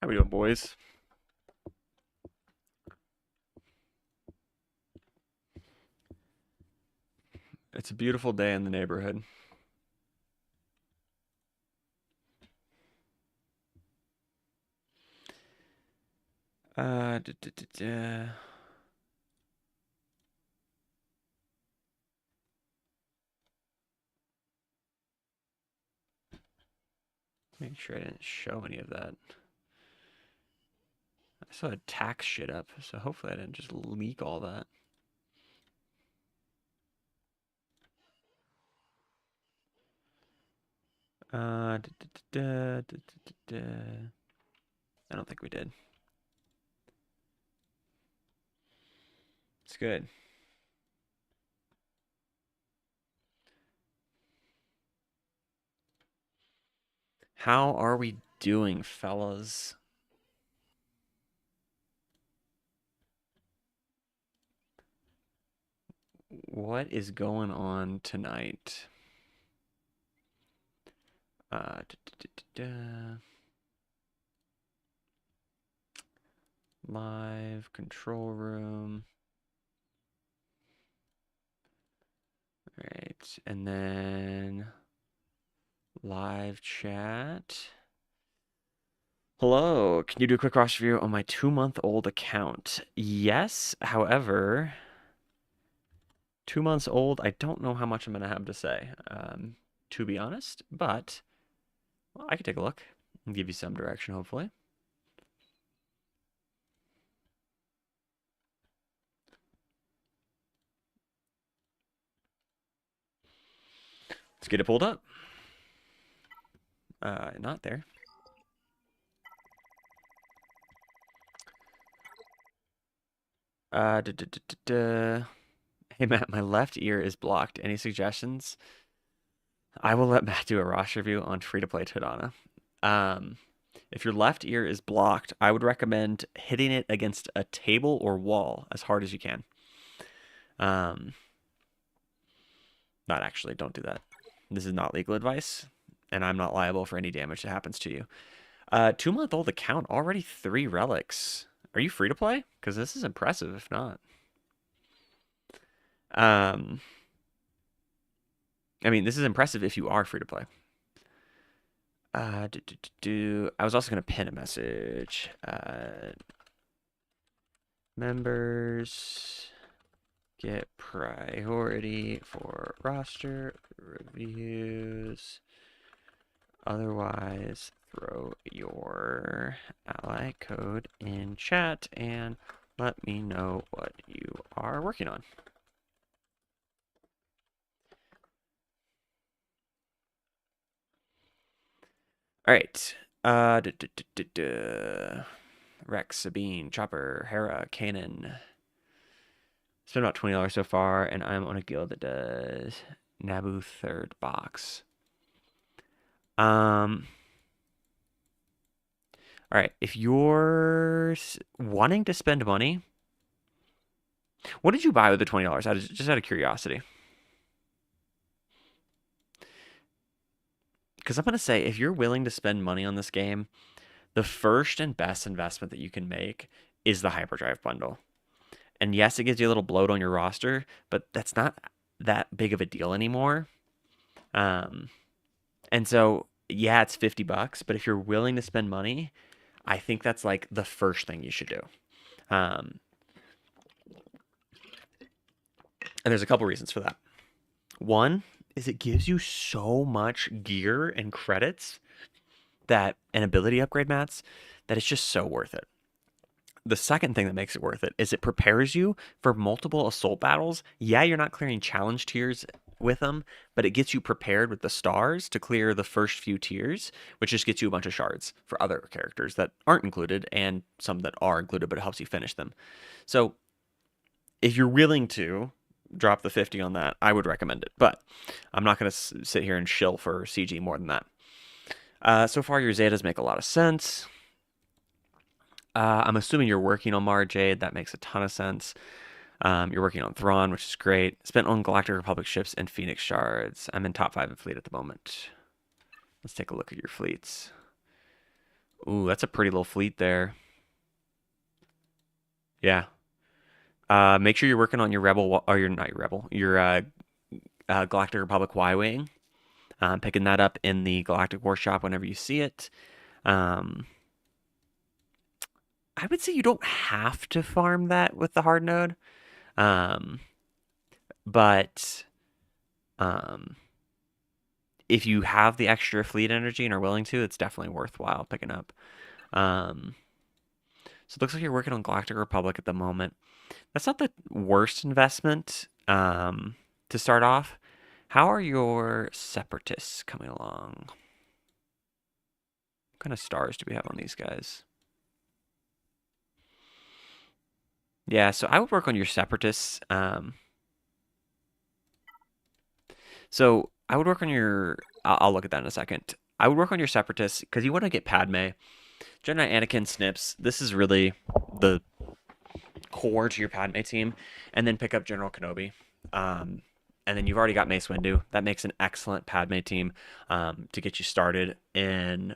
How we doing, boys? It's a beautiful day in the neighborhood. Uh, duh, duh, duh, duh. Make sure I didn't show any of that. I still had tax shit up, so hopefully I didn't just leak all that. Duh, duh, duh, duh, duh, duh, duh, duh. I don't think we did. It's good. How are we doing, fellas? What is going on tonight? Duh, duh, duh, duh, duh. Live control room. All right, and then live chat. Hello, can you do a quick roster review on my 2-month-old account? Yes, however, 2 months old, I don't know how much I'm going to have to say, to be honest, but well, I can take a look and give you some direction, hopefully. Let's get it pulled up. Not there. Duh, duh, duh, duh, duh. Hey, Matt, my left ear is blocked. Any suggestions? I will let Matt do a roster review on free-to-play Tadana. Um, if your left ear is blocked, I would recommend hitting it against a table or wall as hard as you can. Um, Not actually, don't do that. This is not legal advice, and I'm not liable for any damage that happens to you. 2-month-old account, already 3 relics. Are you free to play? Because this is impressive, if not. Um, I mean, this is impressive if you are free to play. I was also going to pin a message. Members get priority for roster reviews. Otherwise, throw your ally code in chat and let me know what you are working on. All right. Rex, Sabine, Chopper, Hera, Kanan. Spent about $20 so far, and I'm on a guild that does Naboo third box. All right. If you're wanting to spend money, what did you buy with the $20? Just out of curiosity. Because I'm going to say, if you're willing to spend money on this game, the first and best investment that you can make is the Hyperdrive bundle. And yes, it gives you a little bloat on your roster, but that's not that big of a deal anymore. And so, yeah, it's $50, but if you're willing to spend money, I think that's like the first thing you should do. And there's a couple reasons for that. One is it gives you so much gear and credits that and ability upgrade mats that it's just so worth it. The second thing that makes it worth it is it prepares you for multiple assault battles. Yeah, you're not clearing challenge tiers with them, but it gets you prepared with the stars to clear the first few tiers, which just gets you a bunch of shards for other characters that aren't included and some that are included, but it helps you finish them. So if you're willing to drop the 50 on that, I would recommend it. But I'm not going to sit here and shill for CG more than that. So far, your Zetas make a lot of sense. I'm assuming you're working on Mara Jade. That makes a ton of sense. You're working on Thrawn, which is great. Spent on Galactic Republic ships and Phoenix shards. I'm in top 5 in fleet at the moment. Let's take a look at your fleets. Ooh, that's a pretty little fleet there. Yeah. Make sure you're working on your Rebel, or your not your Rebel, your Galactic Republic Y-Wing. Picking that up in the Galactic Workshop whenever you see it. Um, I would say you don't have to farm that with the hard node, um, but um, if you have the extra fleet energy and are willing to, it's definitely worthwhile picking up. Um, so it looks like you're working on Galactic Republic at the moment. That's not the worst investment to start off. How are your Separatists coming along? What kind of stars do we have on these guys? Yeah, so I would work on your Separatists. So I would work on your. I'll look at that in a second. I would work on your Separatists because you want to get Padme, Jedi Anakin, Snips. This is really the core to your Padme team, and then pick up General Kenobi. And then you've already got Mace Windu. That makes an excellent Padme team to get you started in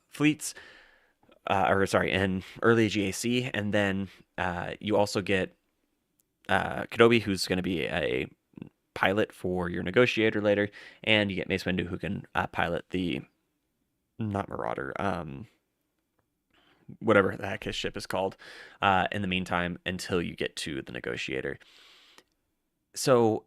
fleets, or sorry, in early GAC. And then you also get Kenobi, who's going to be a pilot for your negotiator later, and you get Mace Windu, who can pilot the not Marauder, whatever the heck his ship is called. In the meantime, until you get to the negotiator. So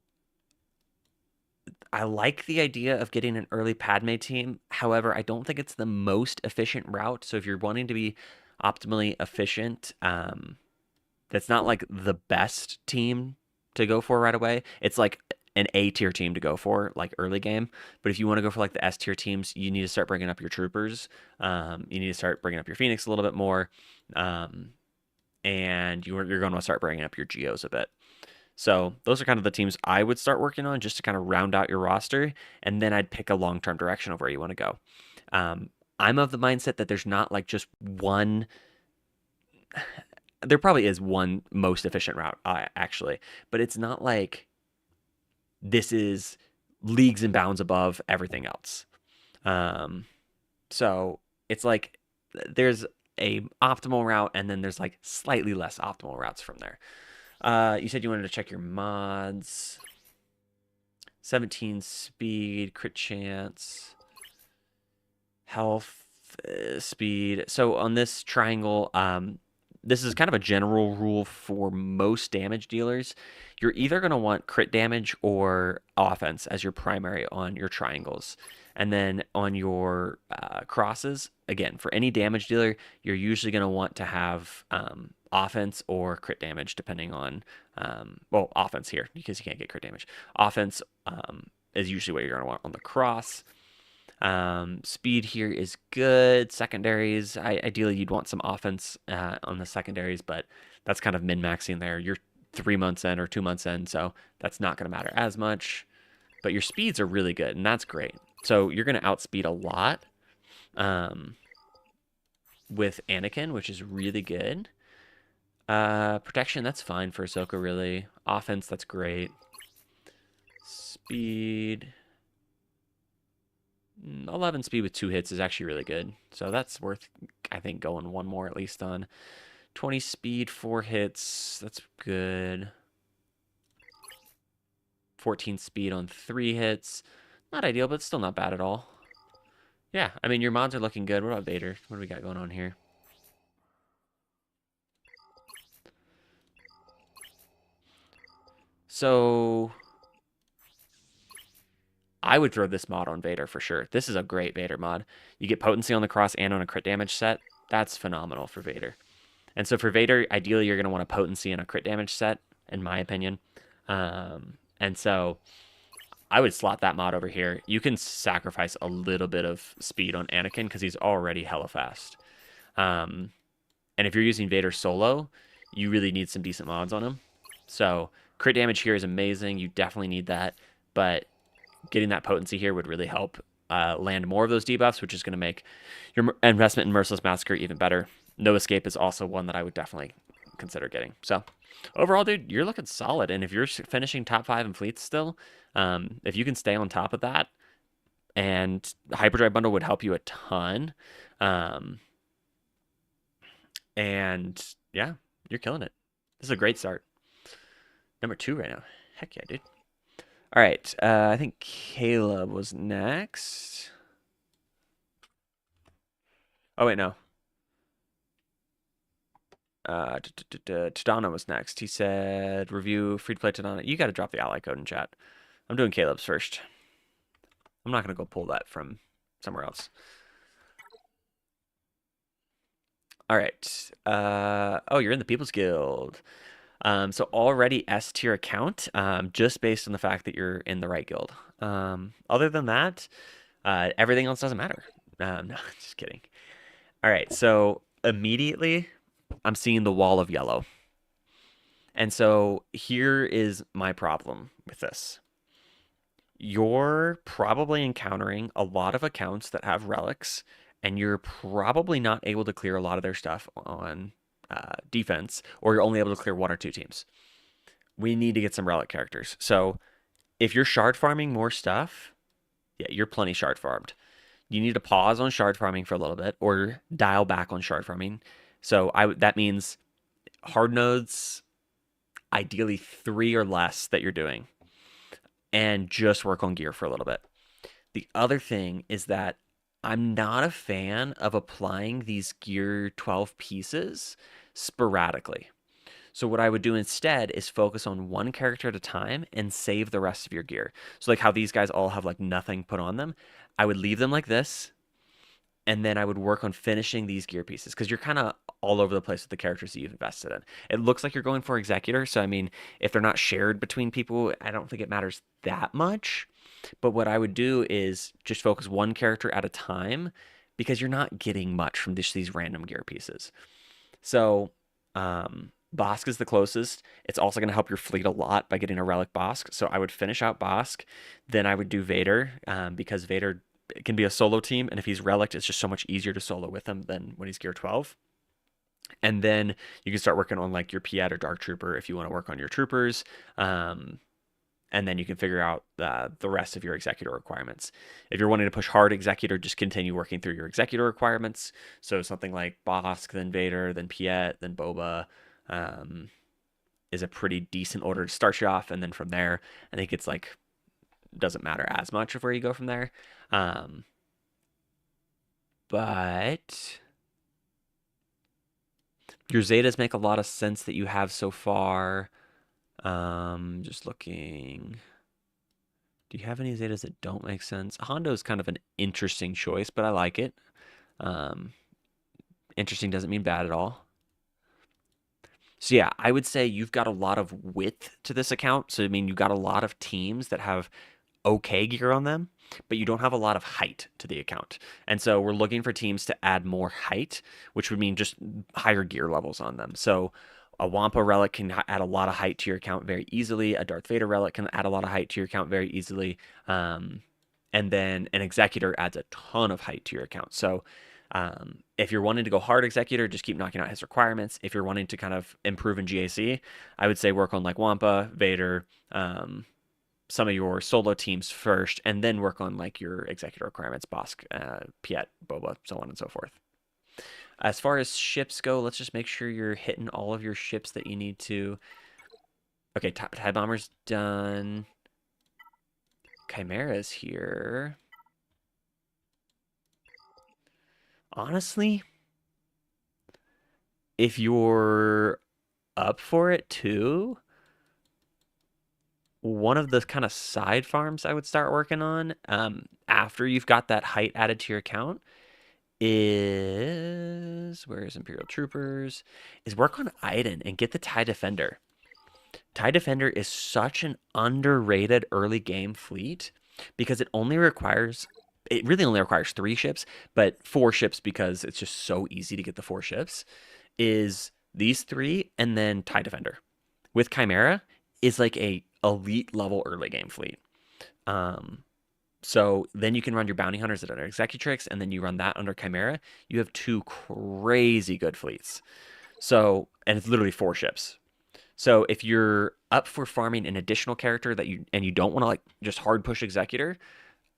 I like the idea of getting an early Padme team. However, I don't think it's the most efficient route. So if you're wanting to be optimally efficient, that's not like the best team to go for right away. It's like an A tier team to go for, like early game. But if you want to go for like the S tier teams, you need to start bringing up your troopers. You need to start bringing up your Phoenix a little bit more. And you're going to start bringing up your Geos a bit. So those are kind of the teams I would start working on just to kind of round out your roster. And then I'd pick a long-term direction of where you want to go. I'm of the mindset that there's not like just one. There probably is one most efficient route, actually, but it's not like this is leagues and bounds above everything else. Um, so it's like there's a optimal route, and then there's like slightly less optimal routes from there. You said you wanted to check your mods. 17 speed, crit chance, health, speed. So on this triangle, this is kind of a general rule for most damage dealers. You're either going to want crit damage or offense as your primary on your triangles. And then on your crosses, again, for any damage dealer, you're usually going to want to have offense or crit damage, depending on, well, offense here, because you can't get crit damage. Offense is usually what you're going to want on the cross. Speed here is good. Secondaries, ideally you'd want some offense on the secondaries, but that's kind of min-maxing there. You're 3 months in or 2 months in, so that's not going to matter as much. But your speeds are really good, and that's great. So you're going to outspeed a lot with Anakin, which is really good. Protection, that's fine for Ahsoka, really. Offense, that's great. Speed. 11 speed with 2 hits is actually really good. So that's worth, I think, going one more at least on. 20 speed, 4 hits. That's good. 14 speed on 3 hits. Not ideal, but still not bad at all. Yeah, I mean, your mods are looking good. What about Vader? What do we got going on here? So I would throw this mod on Vader for sure. This is a great Vader mod. You get potency on the cross and on a crit damage set. That's phenomenal for Vader. And so for Vader, ideally you're going to want a potency and a crit damage set, in my opinion. And so I would slot that mod over here. You can sacrifice a little bit of speed on Anakin because he's already hella fast. And if you're using Vader solo, you really need some decent mods on him. So crit damage here is amazing. You definitely need that. But getting that potency here would really help land more of those debuffs, which is going to make your investment in Merciless Massacre even better. No Escape is also one that I would definitely consider getting. So overall, dude, you're looking solid. And if you're finishing top 5 in fleets still, if you can stay on top of that, and the hyperdrive bundle would help you a ton. Um, and yeah, you're killing it. This is a great start. Number 2 right now. Heck yeah, dude. All right, I think Caleb was next. Oh wait, no. Tadana was next. He said, review free to play Tadana. You got to drop the ally code in chat. I'm doing Caleb's first. I'm not going to go pull that from somewhere else. All right. Oh, you're in the People's Guild. So already S tier account, just based on the fact that you're in the right guild. Other than that, everything else doesn't matter. No, just kidding. All right. So immediately, I'm seeing the wall of yellow. And so here is my problem with this. You're probably encountering a lot of accounts that have relics, and you're probably not able to clear a lot of their stuff on defense, or you're only able to clear 1 or 2 teams. We need to get some relic characters. So if you're shard farming more stuff, yeah, you're plenty shard farmed. You need to pause on shard farming for a little bit, or dial back on shard farming. So that means hard nodes, ideally 3 or less that you're doing, and just work on gear for a little bit. The other thing is that I'm not a fan of applying these gear 12 pieces sporadically. So what I would do instead is focus on one character at a time and save the rest of your gear. So like how these guys all have like nothing put on them, I would leave them like this, and then I would work on finishing these gear pieces because you're kind of all over the place with the characters that you've invested in. It looks like you're going for Executor, so I mean, if they're not shared between people, I don't think it matters that much. But what I would do is just focus one character at a time because you're not getting much from just these random gear pieces. So, Bosk is the closest. It's also going to help your fleet a lot by getting a relic Bosk. So I would finish out Bosk, then I would do Vader because Vader can be a solo team, and if he's relic, it's just so much easier to solo with him than when he's gear 12. And then you can start working on like your Piet or Dark Trooper if you want to work on your troopers. And then you can figure out the rest of your executor requirements. If you're wanting to push hard executor, just continue working through your executor requirements. So something like Bosk, then Vader, then Piet, then Boba is a pretty decent order to start you off. And then from there, I think it's like doesn't matter as much of where you go from there. But your Zetas make a lot of sense that you have so far. Just looking. Do you have any Zetas that don't make sense? Hondo is kind of an interesting choice, but I like it. Interesting doesn't mean bad at all. So yeah, I would say you've got a lot of width to this account. So I mean, you've got a lot of teams that have okay gear on them, but you don't have a lot of height to the account. And so we're looking for teams to add more height, which would mean just higher gear levels on them. So a Wampa relic can add a lot of height to your account very easily. A Darth Vader relic can add a lot of height to your account very easily. And then an Executor adds a ton of height to your account. So if you're wanting to go hard Executor, just keep knocking out his requirements. If you're wanting to kind of improve in GAC, I would say work on like Wampa, Vader, some of your solo teams first, and then work on like your executor requirements, Bosk, Piet, Boba, so on and so forth. As far as ships go, let's just make sure you're hitting all of your ships that you need to. Okay, TIE Bomber's done. Chimera's here. Honestly, if you're up for it too, one of the kind of side farms I would start working on after you've got that height added to your account is where's Imperial Troopers? Is work on Iden and get the TIE Defender. TIE Defender is such an underrated early game fleet because it really only requires 3 ships, but 4 ships because it's just so easy to get the 4 ships. Is these 3 and then TIE Defender with Chimera is like a elite level early game fleet. So then you can run your bounty hunters that are executrix, and then you run that under Chimera. You have 2 crazy good fleets. So, and it's literally 4 ships. So if you're up for farming an additional character that you don't want to like just hard push executor,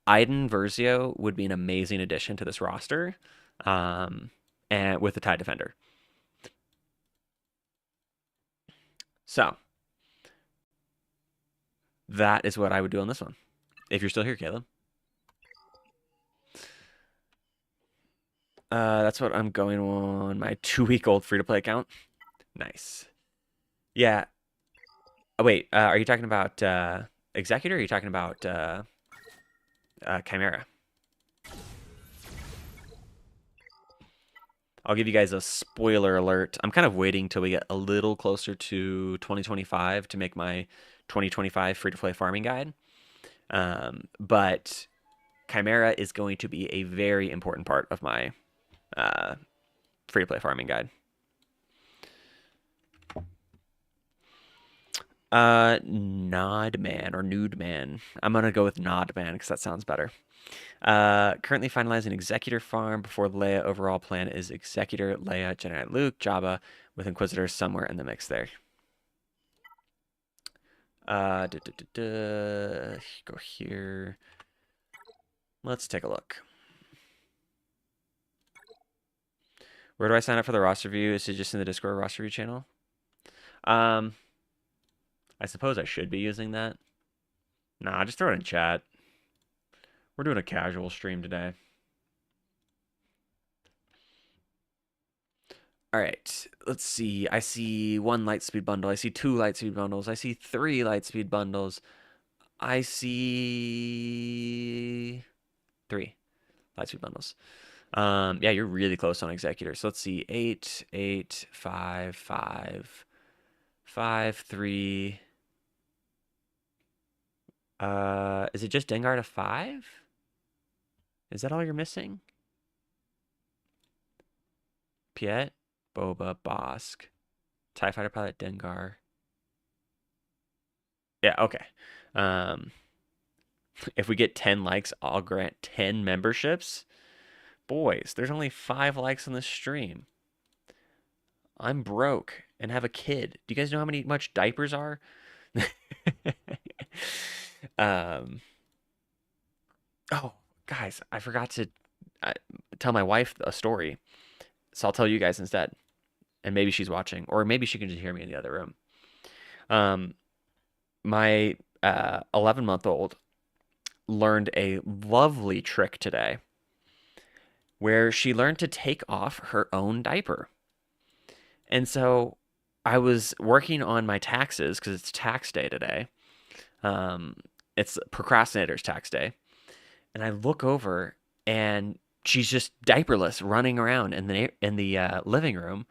Iden Versio would be an amazing addition to this roster, um, and with the Tide Defender. So that is what I would do on this one. If you're still here, Caleb. That's what I'm going on my 2-week-old free-to-play account. Nice. Yeah. Oh, wait. Are you talking about Executor? Or are you talking about Chimera? I'll give you guys a spoiler alert. I'm kind of waiting till we get a little closer to 2025 to make my 2025 free-to-play farming guide. But Chimera is going to be a very important part of my free-to-play farming guide. Nodman or Nude Man. I'm gonna go with Nodman because that sounds better. Currently finalizing Executor farm before Leia. Overall plan is Executor, Leia, Jedi Knight Luke, Jabba, with Inquisitor somewhere in the mix there. Go here. Let's take a look. Where do I sign up for the roster view? Is it just in the Discord roster view channel? I suppose I should be using that. Nah, just throw it in chat. We're doing a casual stream today. All right, let's see. I see 1 Lightspeed bundle. I see 2 Lightspeed bundles. I see 3 Lightspeed bundles. I see 3 Lightspeed bundles. Yeah, you're really close on Executor. So let's see. 8, 8, 5, 5, 5, 3. Is it just Dengar to 5? Is that all you're missing? Piet, Boba, Bosk, TIE Fighter Pilot, Dengar. Yeah, okay. If we get 10 likes, I'll grant 10 memberships. Boys, there's only 5 likes on this stream. I'm broke and have a kid. Do you guys know how much diapers are? Oh, guys, I forgot to tell my wife a story. So I'll tell you guys instead. And maybe she's watching, or maybe she can just hear me in the other room. My 11-month-old learned a lovely trick today where she learned to take off her own diaper. And so I was working on my taxes because it's tax day today. It's procrastinator's tax day. And I look over and she's just diaperless running around in the living room.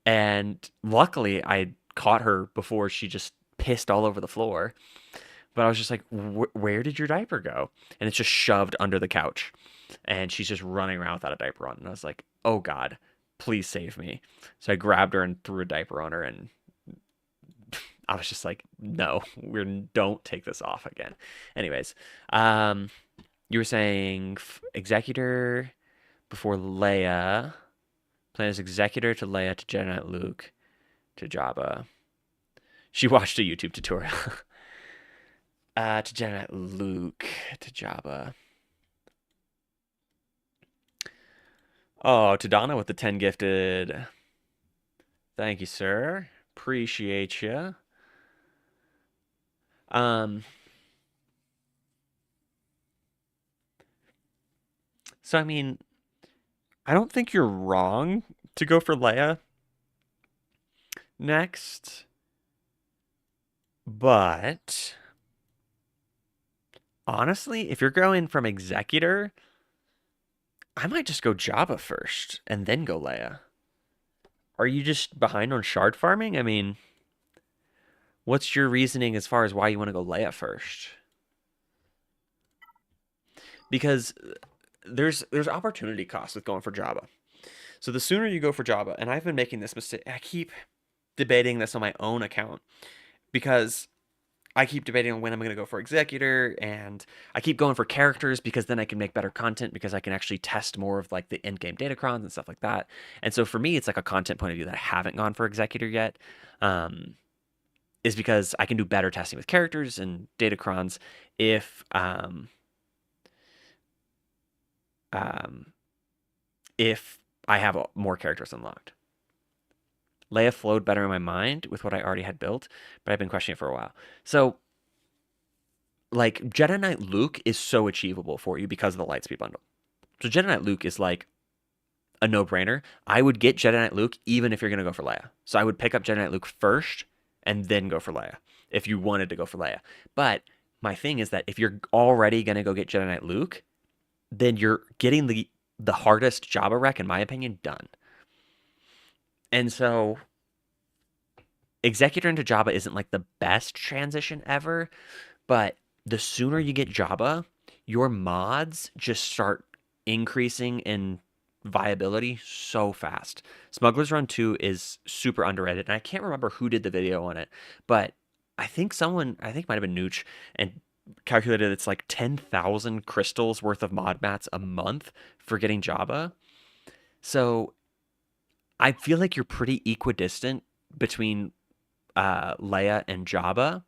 And luckily I caught her before she just pissed all over the floor. But I was just like, where did your diaper go? And it's just shoved under the couch. And she's just running around without a diaper on. And I was like, oh God, please save me. So I grabbed her and threw a diaper on her. And I was just like, no, don't take this off again. Anyways, you were saying Executor before Leia. Plan is Executor to Leia to Jedi Knight Luke to Jabba. She watched a YouTube tutorial. To Jedi Knight Luke to Jabba. Oh, to Donna with the 10 gifted. Thank you, sir. Appreciate you. So I mean, I don't think you're wrong to go for Leia next. But honestly, if you're going from Executor, I might just go Jabba first and then go Leia. Are you just behind on shard farming? I mean, what's your reasoning as far as why you want to go Leia first? Because there's opportunity cost with going for Jabba. So the sooner you go for Jabba, and I've been making this mistake, I keep debating this on my own account because I keep debating on when I'm going to go for Executor, and I keep going for characters because then I can make better content because I can actually test more of like the end-game datacrons and stuff like that. And so for me, it's like a content point of view that I haven't gone for Executor yet, is because I can do better testing with characters and datacrons if um, if I have more characters unlocked. Leia flowed better in my mind with what I already had built, but I've been questioning it for a while. So, like, Jedi Knight Luke is so achievable for you because of the Lightspeed bundle. So, Jedi Knight Luke is like a no brainer. I would get Jedi Knight Luke even if you're going to go for Leia. So, I would pick up Jedi Knight Luke first and then go for Leia if you wanted to go for Leia. But my thing is that if you're already going to go get Jedi Knight Luke, then you're getting the hardest Jabba wreck, in my opinion, done. And so Executor into Jabba isn't like the best transition ever, but the sooner you get Jabba, your mods just start increasing in viability so fast. Smuggler's Run 2 is super underrated, and I can't remember who did the video on it, but I think it might have been Nooch, and calculated it's like 10,000 crystals worth of mod mats a month for getting Jabba. So I feel like you're pretty equidistant between Leia and Jabba.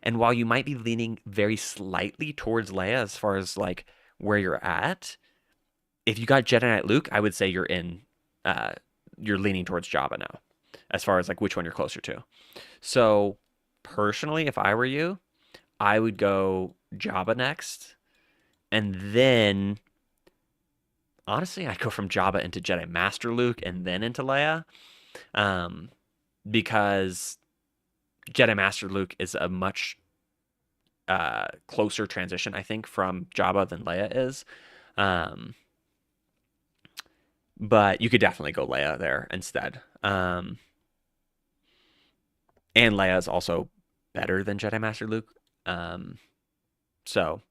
And while you might be leaning very slightly towards Leia as far as like where you're at, if you got Jedi Knight Luke, I would say you're leaning towards Jabba now, as far as like which one you're closer to. So personally, if I were you, I would go Jabba next, and then honestly, I'd go from Jabba into Jedi Master Luke and then into Leia, um, because Jedi Master Luke is a much closer transition, I think, from Jabba than Leia is. Um, but you could definitely go Leia there instead. And Leia is also better than Jedi Master Luke. So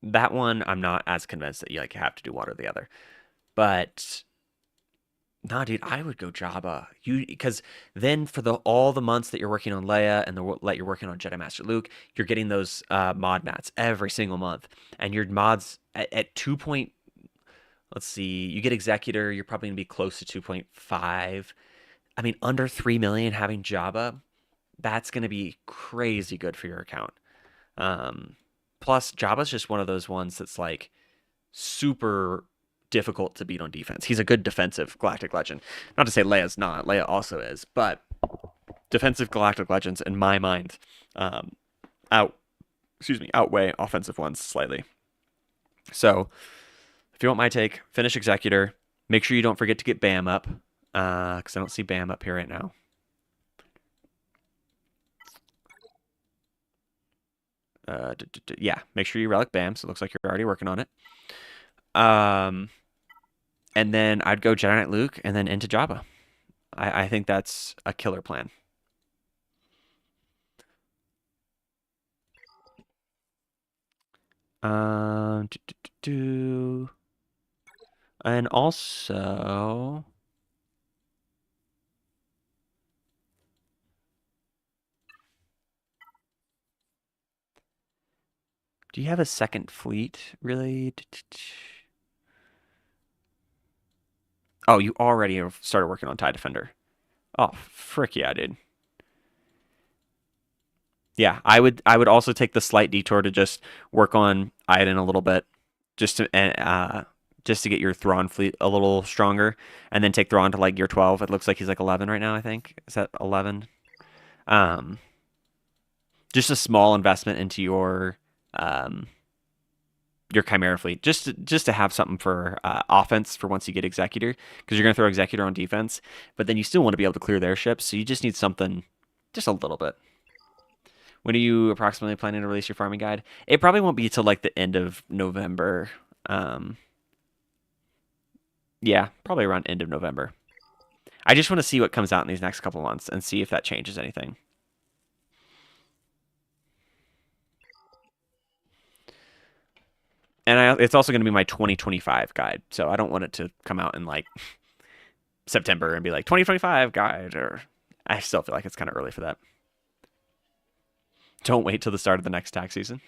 that one, I'm not as convinced that you like have to do one or the other. But nah, dude, I would go Jabba. Because then for all the months that you're working on Leia and that you're working on Jedi Master Luke, you're getting those mod mats every single month, and your mods at 2 point. Let's see, you get Executor, you're probably gonna be close to 2.5. I mean, under 3 million having Jabba, that's gonna be crazy good for your account. Um, Plus, Jabba's just one of those ones that's like super difficult to beat on defense. He's a good defensive Galactic Legend. Not to say Leia's not. Leia also is, but defensive Galactic Legends, in my mind, um, outweigh offensive ones slightly. So, if you want my take, finish Executor. Make sure you don't forget to get Bam up, because I don't see Bam up here right now. Yeah, make sure you relic Bam. So it looks like you're already working on it. And then I'd go Jedi Knight Luke and then into Jabba. I think that's a killer plan. Um, do, do, do, do. And also, do you have a second fleet, really? Oh, you already have started working on TIE Defender. Oh, frick yeah, dude. Yeah, I would also take the slight detour to just work on Iden a little bit, just to get your Thrawn fleet a little stronger, and then take Thrawn to like gear 12. It looks like he's like 11 right now, I think. Is that 11? Um, just a small investment into um your Chimera fleet, just to have something for offense for once you get Executor, because you're gonna throw Executor on defense, but then you still want to be able to clear their ships, so you just need something just a little bit. When are you approximately planning to release your farming guide? It probably won't be till like the end of November. Um, yeah, probably around end of November. I just want to see what comes out in these next couple months and see if that changes anything. And it's also going to be my 2025 guide, so I don't want it to come out in like September and be like 2025 guide, or I still feel like it's kind of early for that. Don't wait till the start of the next tax season.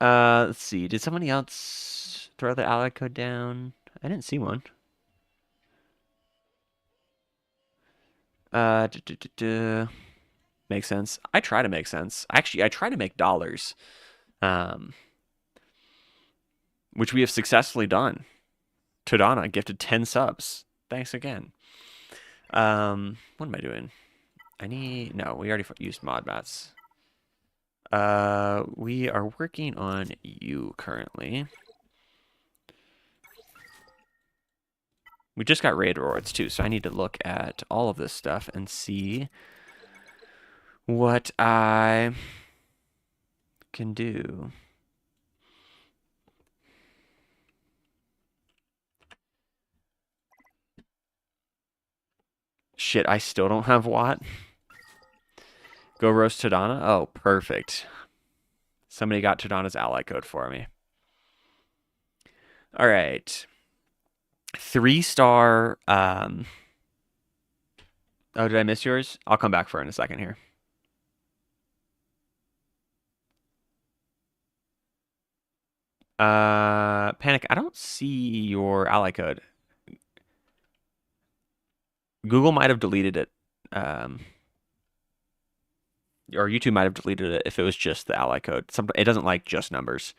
Let's see. Did somebody else throw the ally code down? I didn't see one. Uh, duh, duh, duh, duh. Makes sense. I try to make sense. Actually, I try to make dollars. um, which we have successfully done. Todana gifted 10 subs. Thanks again. What am I doing? No, we already used mod mats. We are working on you currently. We just got raid rewards too, so I need to look at all of this stuff and see what I can do. Shit, I still don't have Watt. Go roast Tadana? Oh, perfect. Somebody got Tadana's ally code for me. All right. 3-star. Oh, did I miss yours? I'll come back for it in a second here. Panic, I don't see your ally code. Google might have deleted it. Or YouTube might have deleted it if it was just the ally code. It doesn't like just numbers.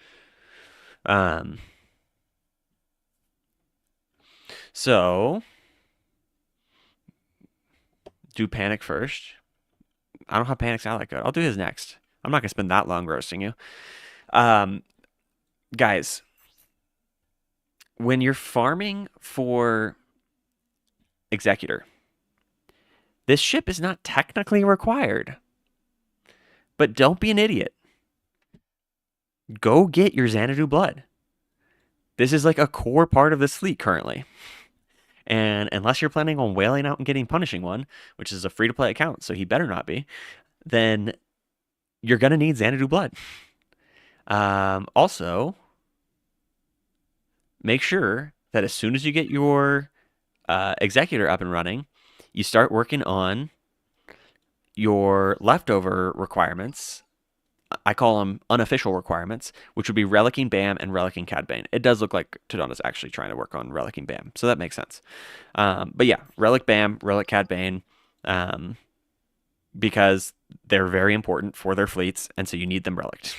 So do Panic first. I don't have Panic's ally code. I'll do his next. I'm not gonna spend that long roasting you. Guys, when you're farming for Executor, this ship is not technically required. But don't be an idiot. Go get your Xanadu blood. This is like a core part of this fleet currently. And unless you're planning on whaling out and getting Punishing One, which is a free-to-play account, so he better not be, then you're going to need Xanadu blood. Also, make sure that as soon as you get your Executor up and running, you start working on your leftover requirements. I call them unofficial requirements, which would be Relicking Bam and Relicking Cad Bane. It does look like Tadana's actually trying to work on Relicking Bam, so that makes sense. But yeah, Relic Bam, Relic Cad Bane, because they're very important for their fleets, and so you need them relicked.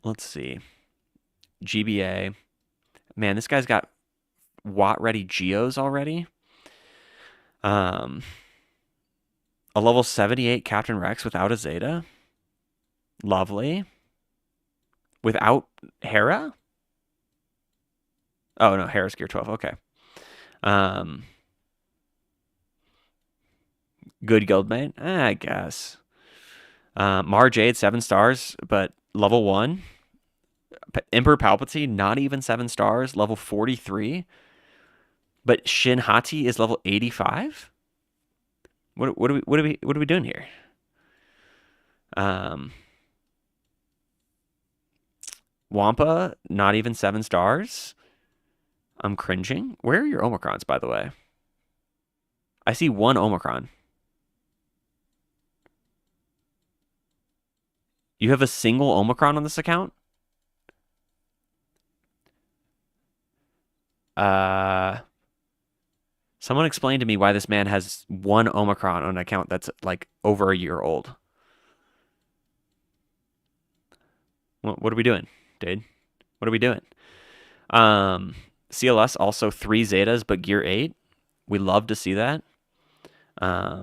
Let's see. GBA. Man, this guy's got Watt-ready Geos already. A level 78 Captain Rex without a Zeta. Lovely. Without Hera? Oh, no, Hera's gear 12. Okay. Good guildmate? I guess. Mar Jade, 7 stars, but level 1. Emperor Palpatine, not even 7 stars, level 43. But Shin Hati is level 85? What are we doing here? Wampa, not even 7 stars. I'm cringing. Where are your Omicrons, by the way? I see 1 Omicron. You have a single Omicron on this account? Someone explain to me why this man has 1 Omicron on an account that's like over a year old. What are we doing, dude? What are we doing? CLS also 3 Zetas, but gear 8. We love to see that. I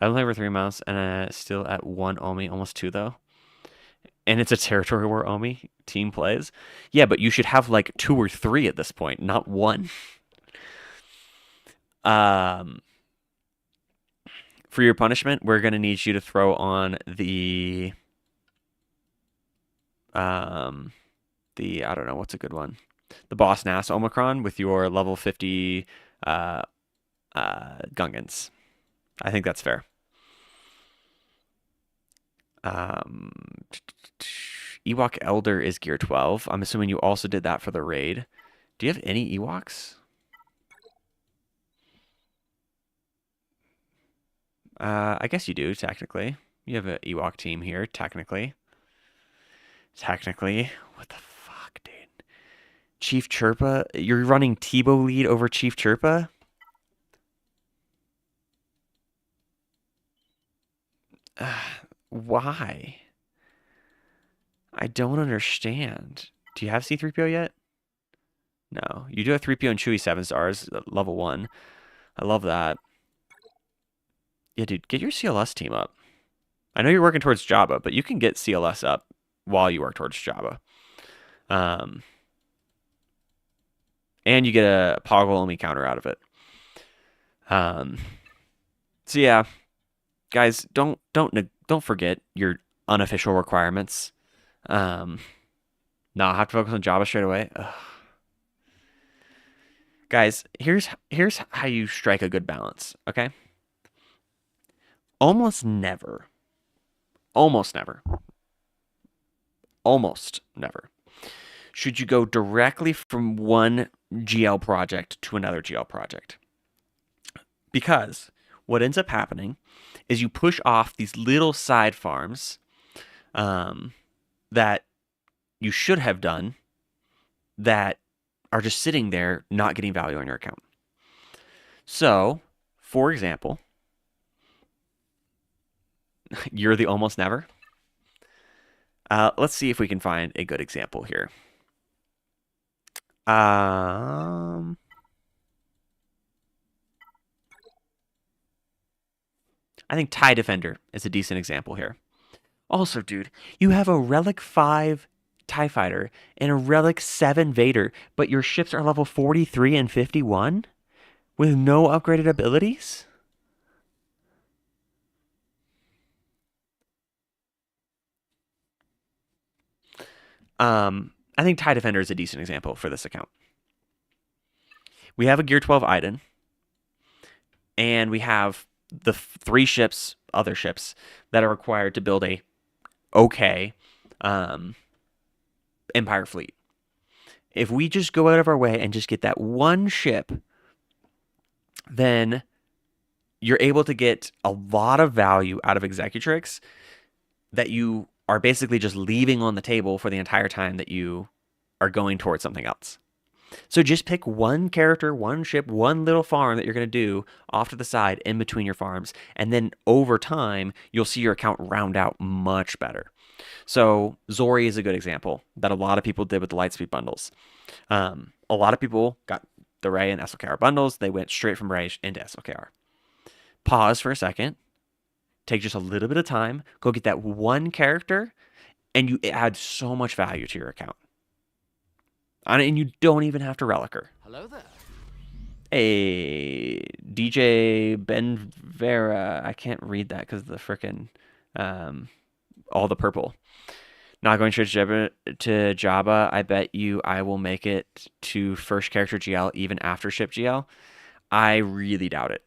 don't play for 3 months, and still at 1 Omi, almost 2 though. And it's a territory where Omi team plays. Yeah, but you should have like 2 or 3 at this point, not 1. For your punishment, we're gonna need you to throw on the I don't know what's a good one. The Boss Nass Omicron with your level 50 Gungans. I think that's fair. Ewok Elder is gear 12. I'm assuming you also did that for the raid. Do you have any Ewoks? I guess you do, technically. You have an Ewok team here, technically. Technically. What the fuck, dude? Chief Chirpa? You're running Tebow lead over Chief Chirpa? Why? I don't understand. Do you have C3PO yet? No. You do have 3PO and Chewie 7 stars, level 1. I love that. Yeah, dude, get your CLS team up. I know you're working towards Jabba, but you can get CLS up while you work towards Jabba. And you get a Poggle only counter out of it. So yeah, guys, don't forget your unofficial requirements. Not have to focus on Java straight away. Ugh. Guys, here's how you strike a good balance. Okay, almost never, almost never, almost never should you go directly from one GL project to another GL project, because what ends up happening is you push off these little side farms that you should have done that are just sitting there not getting value on your account. So, for example, you're the almost never. Let's see if we can find a good example here. I think TIE Defender is a decent example here. Also, dude, you have a Relic 5 TIE Fighter and a Relic 7 Vader, but your ships are level 43 and 51 with no upgraded abilities? I think TIE Defender is a decent example for this account. We have a Gear 12 Iden, and we have the 3 ships, other ships, that are required to build a okay Empire fleet. If we just go out of our way and just get that one ship, then you're able to get a lot of value out of Executrix that you are basically just leaving on the table for the entire time that you are going towards something else. So just pick one character, one ship, one little farm that you're going to do off to the side in between your farms. And then over time, you'll see your account round out much better. So Zori is a good example that a lot of people did with the Lightspeed bundles. A lot of people got the Rey and SLKR bundles. They went straight from Rey into SLKR. Pause for a second. Take just a little bit of time. Go get that one character, and you add so much value to your account. And you don't even have to relic her. Hello there. Hey, DJ Ben Vera. I can't read that because of the frickin' all the purple. Not going straight to Jabba. I bet you I will make it to first character GL even after ship GL. I really doubt it.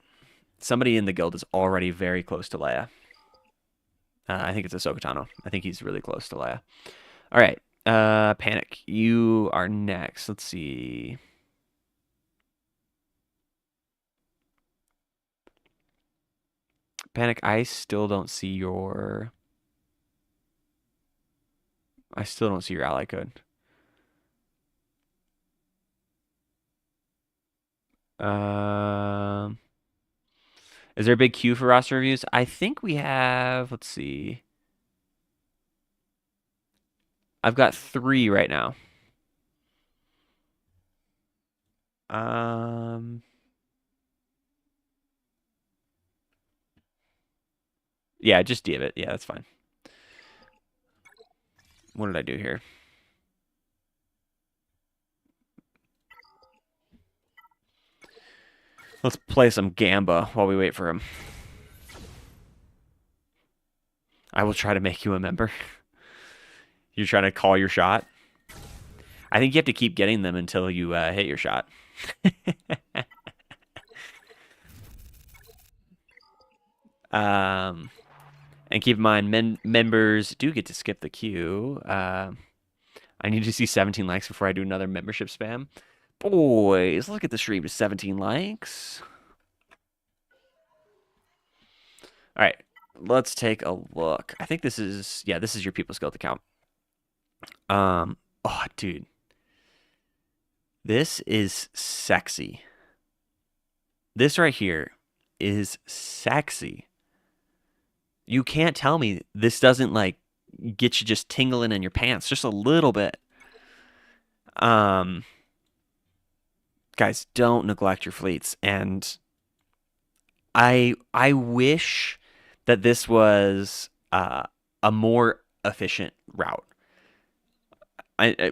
Somebody in the guild is already very close to Leia. I think it's Ahsoka Tano. I think he's really close to Leia. All right. Panic. You are next. Let's see. Panic, I still don't see your ally code. Is there a big queue for roster reviews? I think we have, let's see. I've got 3 right now. Yeah, just DM it. Yeah, that's fine. What did I do here? Let's play some Gamba while we wait for him. I will try to make you a member. You're trying to call your shot? I think you have to keep getting them until you hit your shot. And keep in mind, members do get to skip the queue. I need to see 17 likes before I do another membership spam. Boys, look at the stream to 17 likes. All right, let's take a look. I think this is, yeah, this is your People's Guild account. Oh, dude. This is sexy. This right here is sexy. You can't tell me this doesn't like get you just tingling in your pants just a little bit. Um, guys, don't neglect your fleets. And I wish that this was a more efficient route.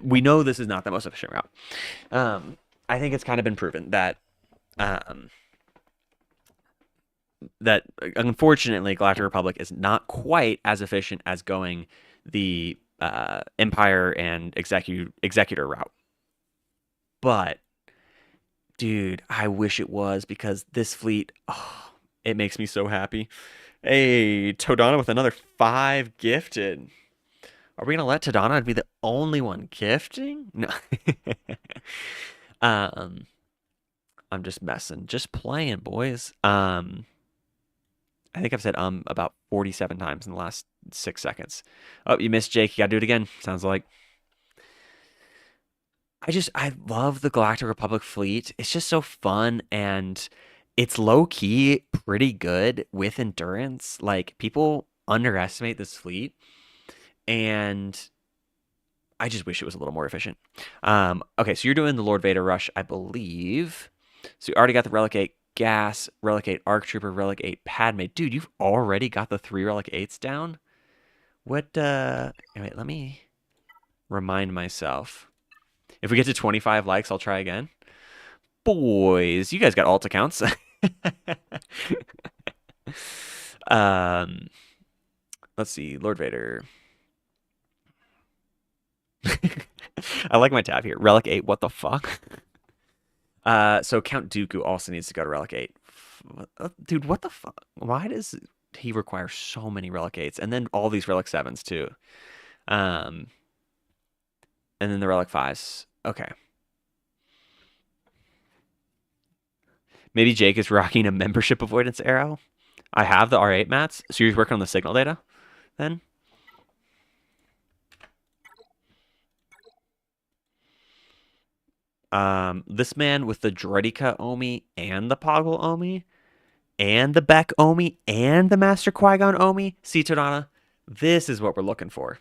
We know this is not the most efficient route. I think it's kind of been proven that um, that unfortunately Galactic Republic is not quite as efficient as going the Empire and Executor route. But dude, I wish it was because this fleet, oh, it makes me so happy. Hey, Todana with another 5 gifted. Are we gonna let Tadana be the only one gifting? No. um, I'm just messing, just playing, boys. I think I've said about 47 times in the last 6 seconds. Oh, you missed Jake. You gotta do it again. Sounds like. I love the Galactic Republic fleet. It's just so fun and it's low key pretty good with endurance. Like people underestimate this fleet and I just wish it was a little more efficient. Okay, so you're doing the Lord Vader rush, I believe. So you already got the Relic 8 Gas, Relic 8 Arc Trooper, Relic 8 Padme. Dude, you've already got the 3 Relic 8s down? What, wait, let me remind myself. If we get to 25 likes, I'll try again. Boys, you guys got alt accounts. um, let's see, Lord Vader. I like my tab here. Relic 8, what the fuck? So Count Dooku also needs to go to Relic 8. Dude, what the fuck? Why does he require so many Relic 8s? And then all these Relic 7s too. Um, and then the Relic 5s. Okay. Maybe Jake is rocking a membership avoidance arrow. I have the R8 mats. So you're working on the signal data then? This man with the Droideka Omi and the Poggle Omi and the Beck Omi and the Master Qui-Gon Omi. See, Todana, this is what we're looking for.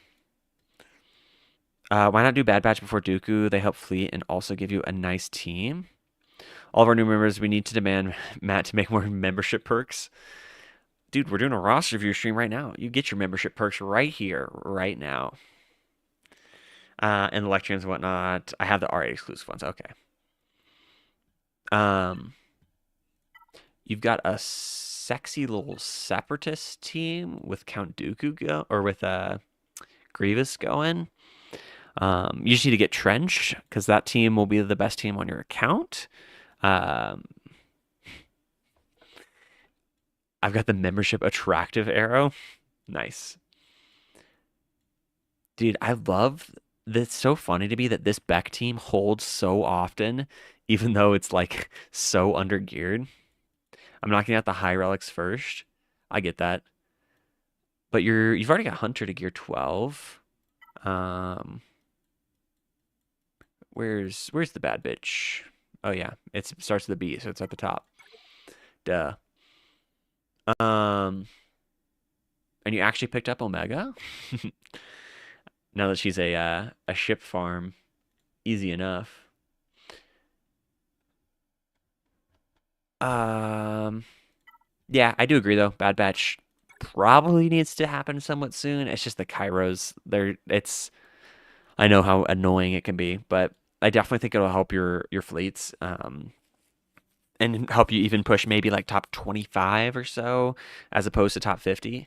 Why not do Bad Batch before Dooku? They help fleet and also give you a nice team. All of our new members, we need to demand Matt to make more membership perks. Dude, we're doing a roster review stream right now. You get your membership perks right here, right now. And the lecturns and whatnot. I have the R8 exclusive ones. Okay. You've got a sexy little separatist team with Count Dooku or with Grievous going. You just need to get Trench because that team will be the best team on your account. I've got the membership attractive arrow. Nice. Dude, I love that's so funny to me that this Beck team holds so often, even though it's like so undergeared. I'm knocking out the high relics first. I get that. But you've already got Hunter to gear 12. Where's the bad bitch? Oh yeah, it starts with a B, so it's at the top. Duh. And you actually picked up Omega? Now that she's a ship farm, easy enough. Yeah, I do agree though. Bad Batch probably needs to happen somewhat soon. It's just the Kairos. I know how annoying it can be, but I definitely think it'll help your fleets. And help you even push maybe like top 25 or so as opposed to top 50,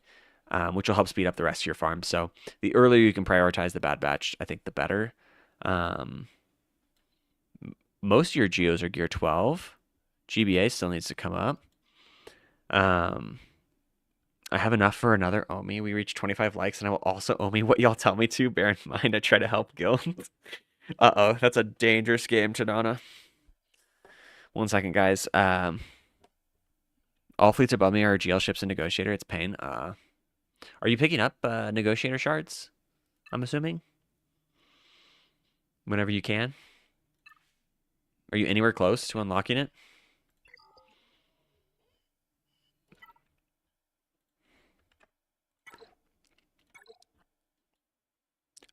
which will help speed up the rest of your farm. So the earlier you can prioritize the Bad Batch, I think the better. Most of your Geos are gear 12. GBA still needs to come up. I have enough for another Omi. We reach 25 likes, and I will also Omi what y'all tell me to. Bear in mind, I try to help guild. Uh-oh, that's a dangerous game, Tadana. 1 second, guys. All fleets above me are GL ships and Negotiator. It's pain. Are you picking up Negotiator shards? I'm assuming. Whenever you can. Are you anywhere close to unlocking it?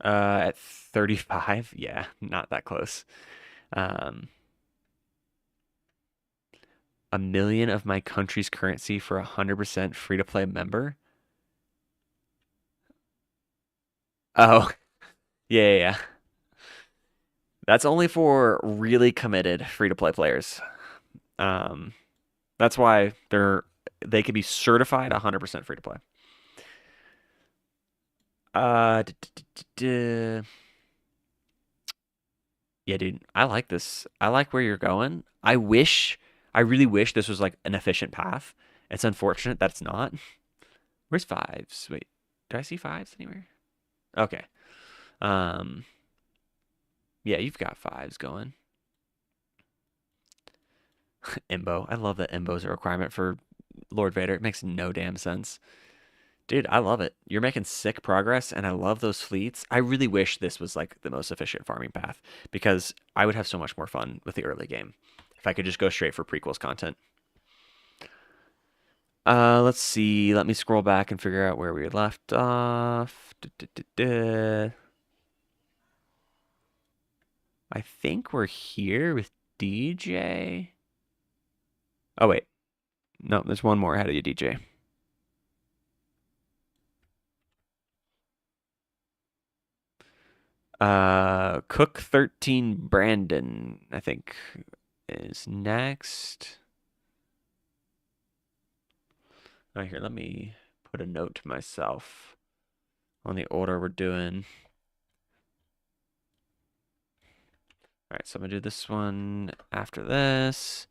At 35, yeah, not that close. Um, a million of my country's currency for 100% free to play member. Oh, yeah, yeah, yeah. That's only for really committed free to play players. Um, that's why they could be certified 100% free to play. Uh, d- d- d- d- yeah, dude, I like this. I like where you're going. I really wish this was like an efficient path. It's unfortunate that it's not. Where's fives? Wait, do I see fives anywhere? Okay. Um, yeah, you've got fives going. Imbo. I love that Imbo is a requirement for Lord Vader. It makes no damn sense. Dude, I love it. You're making sick progress, and I love those fleets. I really wish this was like the most efficient farming path because I would have so much more fun with the early game if I could just go straight for prequels content. Let's see. Let me scroll back and figure out where we had left off. I think we're here with DJ. Oh wait, no, there's one more ahead of you, DJ. Cook 13 Brandon, I think, is next. Oh, here, let me put a note to myself on the order we're doing. All right, so I'm gonna do this one after this.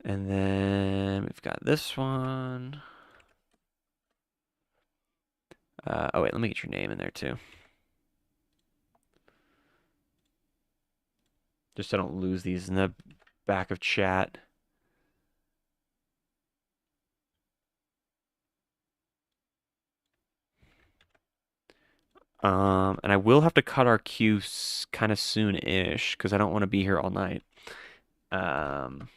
And then we've got this one. Oh, wait, let me get your name in there too. Just so I don't lose these in the back of chat. And I will have to cut our queue kind of soon-ish because I don't want to be here all night. Um,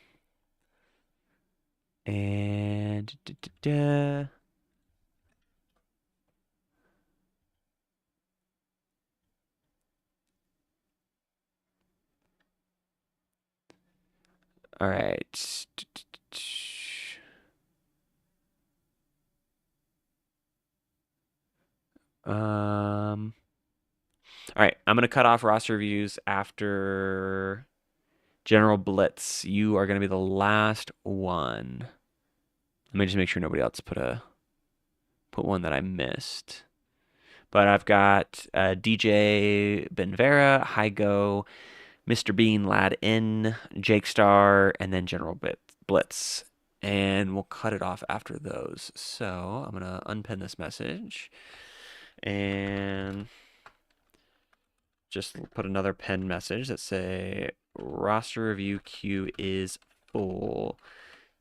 and all right. All right. I'm gonna cut off roster reviews after General Blitz. You are gonna be the last one. Let me just make sure nobody else put one that I missed. But I've got DJ Benvera, Hygo, Mr. Bean, Lad N, Jake Star, and then General Blitz. And we'll cut it off after those. So I'm gonna unpin this message and just put another pin message that say roster review queue is full.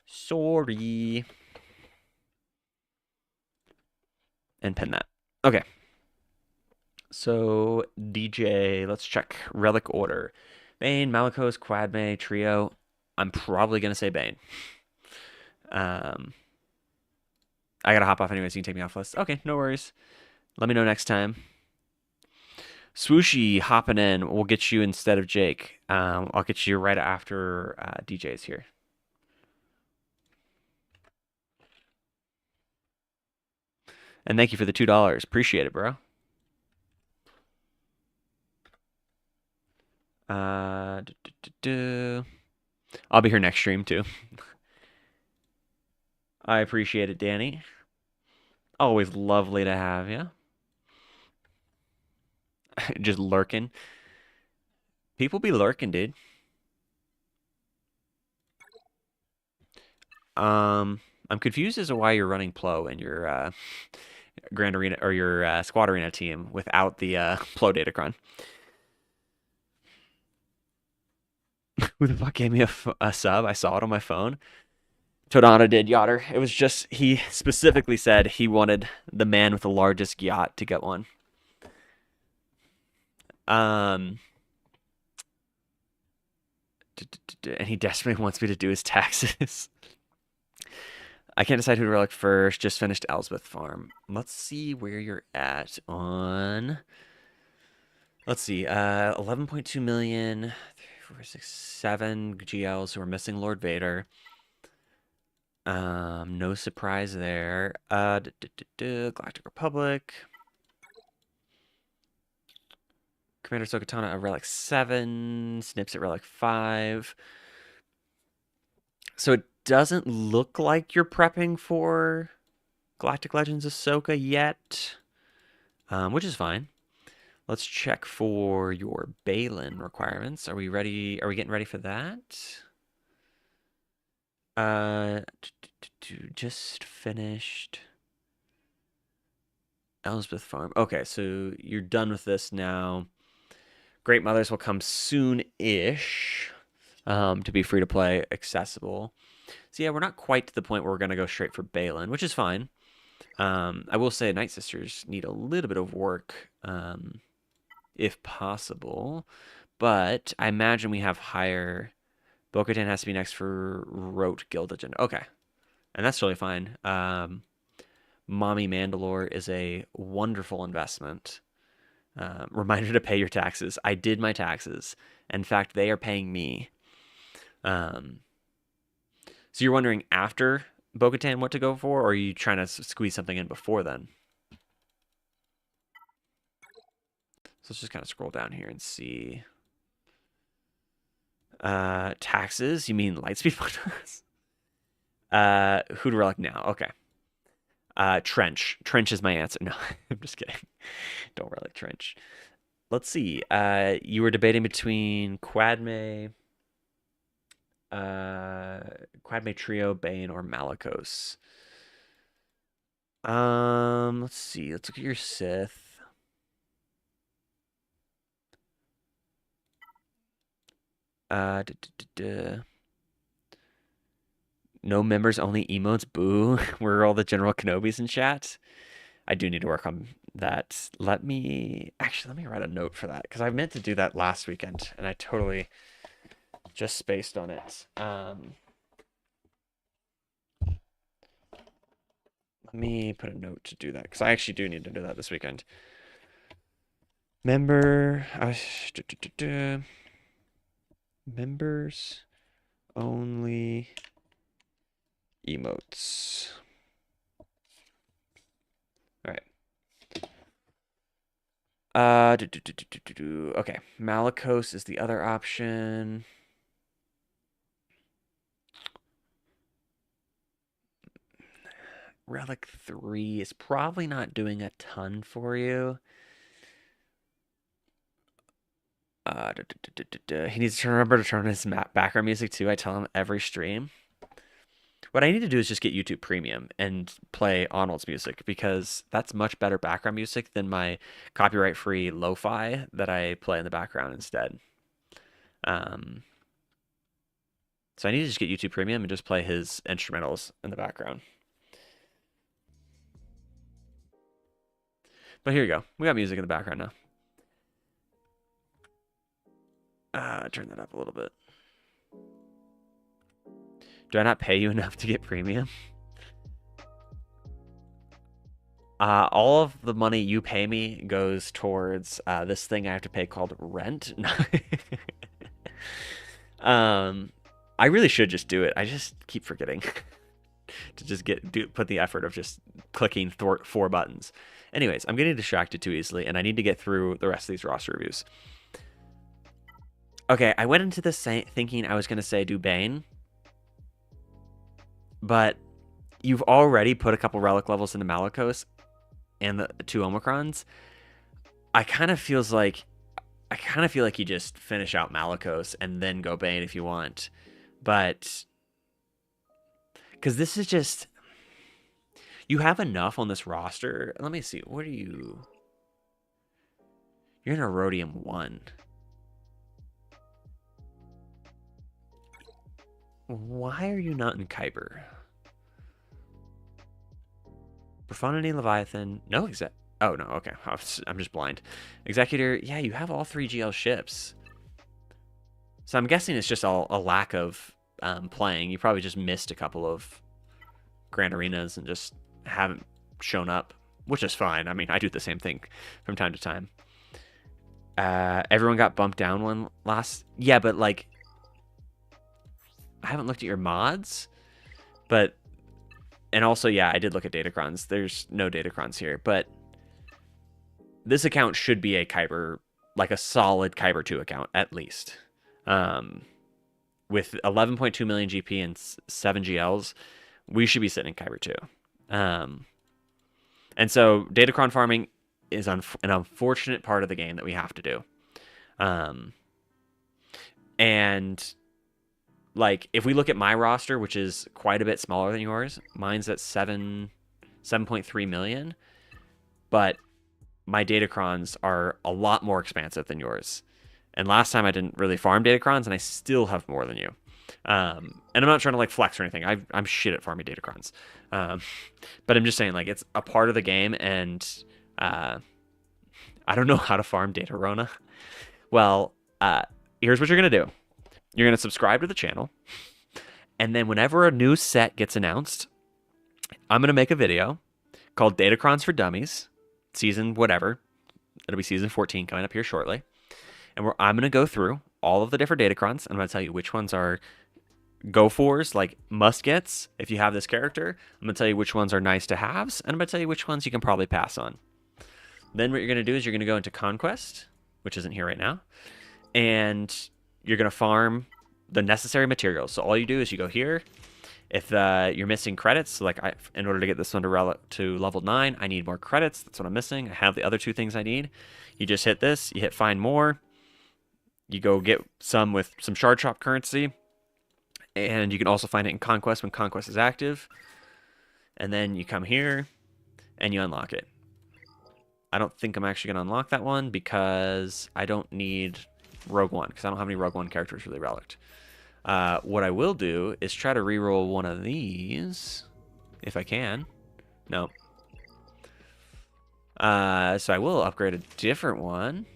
Sorry. And pin that. Okay. So DJ, let's check relic order. Bane, Malikos, Quadme, Trio. I'm probably gonna say Bane. Um, I gotta hop off anyways. You can take me off list. Okay, no worries. Let me know next time. Swooshy hopping in. We'll get you instead of Jake. I'll get you right after DJ's here. And thank you for the $2. Appreciate it, bro. Uh, I'll be here next stream too. I appreciate it, Danny. Always lovely to have you. Just lurking. People be lurking, dude. I'm confused as to why you're running Plo in your Grand Arena or your Squad Arena team without the Plo Datacron. Who the fuck gave me a sub? I saw it on my phone. Todana did, Yotter. It was just, he specifically said he wanted the man with the largest yacht to get one. And he desperately wants me to do his taxes. I can't decide who to relic first. Just finished Elsbeth Farm. Let's see where you're at on Let's see. 11.2 million, 3, 4, 6, 7 GLs who are missing Lord Vader. No surprise there. Galactic Republic. Commander Sokatana at Relic 7. Snips at Relic 5. So it doesn't look like you're prepping for Galactic Legends Ahsoka yet, which is fine. Let's check for your Balin requirements. Are we ready? Are we getting ready for that? Just finished Elspeth Farm. Okay, so you're done with this now. Great Mothers will come soon-ish, to be free to play, accessible. So yeah, we're not quite to the point where we're gonna go straight for Balin, which is fine. I will say Night Sisters need a little bit of work, if possible, but I imagine we have higher. Bo-Katan has to be next for Rote Guild Agenda. Okay, and that's totally fine. Mommy Mandalore is a wonderful investment. Reminder to pay your taxes. I did my taxes. In fact, they are paying me. So you're wondering after Bo-Katan what to go for, or are you trying to squeeze something in before then? So let's just kind of scroll down here and see. Taxes? You mean Lightspeed bonus? Who to relic now? Okay. Trench. Trench is my answer. No, I'm just kidding. Don't relic Trench. Let's see. You were debating between Quadme Trio, Bane, or Malicos. Let's see. Let's look at your Sith. No members, only emotes. Boo. We're all the General Kenobis in chat. I do need to work on that. Let me write a note for that because I meant to do that last weekend and I totally just spaced on it. Let me put a note to do that because I actually do need to do that this weekend. Members only emotes. All right. Okay, Malicos is the other option. Relic 3 is probably not doing a ton for you. He needs to remember to turn on his background music too. I tell him every stream. What I need to do is just get YouTube Premium and play Arnold's music because that's much better background music than my copyright-free lo-fi that I play in the background instead. So I need to just get YouTube Premium and just play his instrumentals in the background. But here you go. We got music in the background now. Turn that up a little bit. Do I not pay you enough to get premium? All of the money you pay me goes towards this thing I have to pay called rent. I really should just do it. I just keep forgetting to just put the effort of just clicking 4 buttons. Anyways, I'm getting distracted too easily, and I need to get through the rest of these roster reviews. Okay, I went into this thinking I was going to say do Bane, but you've already put a couple relic levels into Malicos and the 2 Omicrons. I kind of feel like you just finish out Malicos and then go Bane if you want, but because this is just, you have enough on this roster. Let me see. What are you? You're in a Rhodium 1. Why are you not in Kyber? Profundity, Leviathan. No, oh, no, okay. I'm just blind. Executor, yeah, you have all 3 GL ships. So I'm guessing it's just a lack of playing. You probably just missed a couple of Grand Arenas and just haven't shown up, which is fine. I mean, I do the same thing from time to time. Everyone got bumped down one last. Yeah, but like, I haven't looked at your mods, but and also yeah, I did look at Datacrons. There's no Datacrons here, but this account should be a Kyber, like a solid Kyber 2 account at least. With 11.2 million GP and 7 GLs, we should be sitting in Kyber 2. And so Datacron farming is an unfortunate part of the game that we have to do. And like if we look at my roster, which is quite a bit smaller than yours, mine's at 7.3 million, but my Datacrons are a lot more expansive than yours. And last time I didn't really farm Datacrons, and I still have more than you. And I'm not trying to like flex or anything. I'm shit at farming Datacrons. But I'm just saying, like, it's a part of the game, and I don't know how to farm Datarona. Well, here's what you're going to do. You're going to subscribe to the channel, and then whenever a new set gets announced, I'm going to make a video called Datacrons for Dummies, season whatever. It'll be season 14 coming up here shortly. And I'm going to go through all of the different Datacrons, and I'm going to tell you which ones are go-fors, like must-gets, if you have this character. I'm going to tell you which ones are nice-to-haves, and I'm going to tell you which ones you can probably pass on. Then what you're going to do is you're going to go into Conquest, which isn't here right now, and you're going to farm the necessary materials. So all you do is you go here. If you're missing credits, so like in order to get this one to level 9, I need more credits. That's what I'm missing. I have the other 2 things I need. You just hit this. You hit Find More. You go get some with some Shard Shop currency. And you can also find it in Conquest when Conquest is active. And then you come here and you unlock it. I don't think I'm actually going to unlock that one because I don't need Rogue One, because I don't have any Rogue One characters really relicked. What I will do is try to reroll one of these if I can. No. So I will upgrade a different one.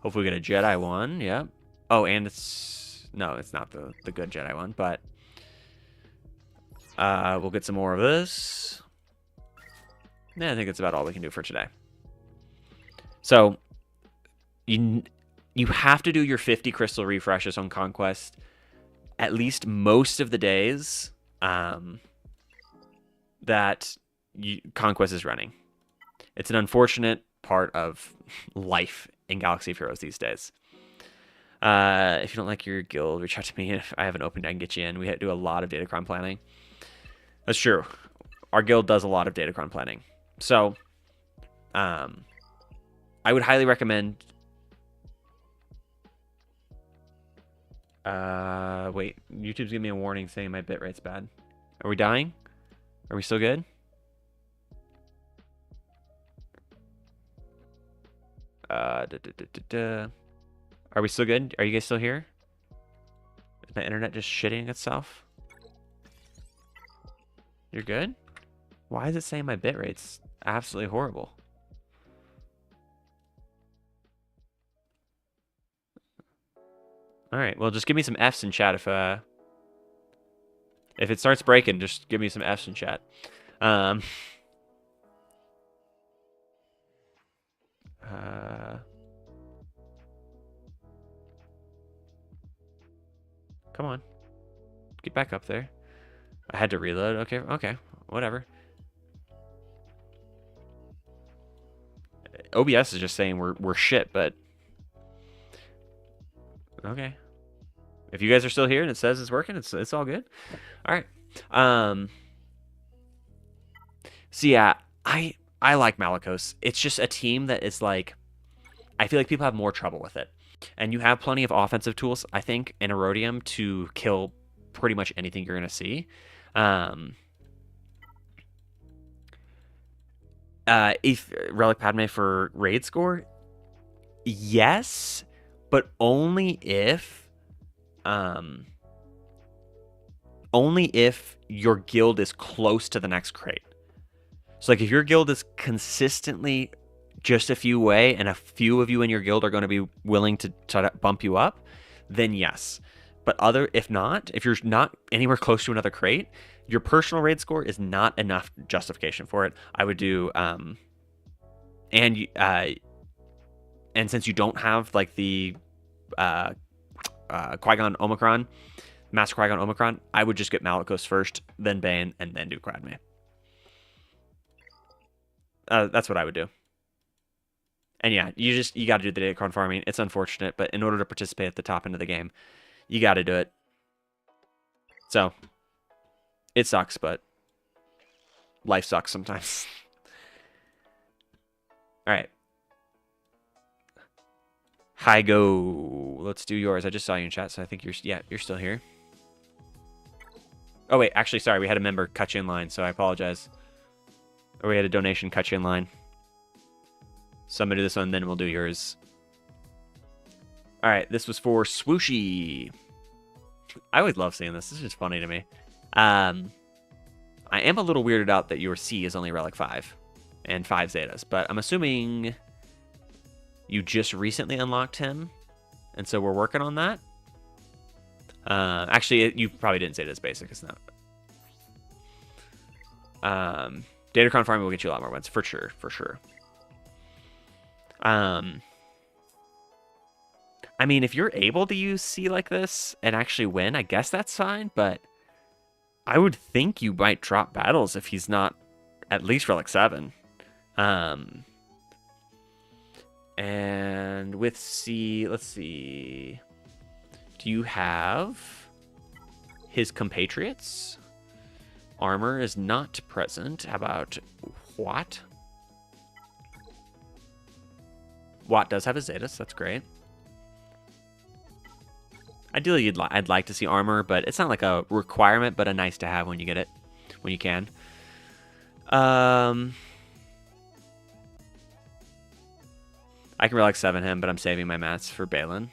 Hopefully we get a Jedi one. Yeah. Oh, and it's not the good Jedi one, but we'll get some more of this. Yeah, I think that's about all we can do for today. So you have to do your 50 crystal refreshes on Conquest at least most of the days that Conquest is running. It's an unfortunate part of life in Galaxy of Heroes these days. If you don't like your guild, reach out to me. If I have an opening, I can get you in. We do a lot of Datacron planning. That's true. Our guild does a lot of Datacron planning. So I would highly recommend... wait, YouTube's giving me a warning saying my bitrate's bad. Are we dying? Are we still good? Are we still good? Are you guys still here? Is my internet just shitting itself? You're good? Why is it saying my bitrate's absolutely horrible? Alright, well, just give me some F's in chat if it starts breaking, just give me some F's in chat. Come on. Get back up there. I had to reload. Okay, whatever. OBS is just saying we're shit, but okay. If you guys are still here and it says it's working, it's all good. All right. So yeah, I like Malicos. It's just a team that is like, I feel like people have more trouble with it. And you have plenty of offensive tools, I think, in Erodium to kill pretty much anything you're going to see. If Relic Padme for raid score, yes, but only if your guild is close to the next crate. So like if your guild is consistently just a few and a few of you in your guild are going to be willing to try to bump you up, then yes. But if not, if you're not anywhere close to another crate, your personal raid score is not enough justification for it. I would do and since you don't have like the Qui-Gon Omicron, Master Qui-Gon Omicron, I would just get Malicos first, then Bane, and then do Cradme. That's what I would do. And yeah, you got to do the Datacron farming. It's unfortunate, but in order to participate at the top end of the game, you got to do it. So, it sucks, but life sucks sometimes. All right. Hi, go. Let's do yours. I just saw you in chat, so I think you're still here. Oh, wait. Actually, sorry. We had a member cut you in line, so I apologize. Or we had a donation cut you in line. So I'm going to do this one, then we'll do yours. All right. This was for Swooshy. I always love seeing this. This is just funny to me. I am a little weirded out that your C is only Relic 5 and 5 Zetas, but I'm assuming you just recently unlocked him, and so we're working on that. Actually, you probably didn't say it as basic. It's not. Datacron farming will get you a lot more wins, for sure, for sure. I mean, if you're able to use C like this and actually win, I guess that's fine, but I would think you might drop battles if he's not at least Relic 7. And with C, let's see. Do you have his compatriots? Armor is not present. How about Watt? Watt does have his Zetas. That's great. Ideally, I'd like to see armor, but it's not like a requirement, but a nice to have when you get it, when you can. I can Relic 7 him, but I'm saving my mats for Balin.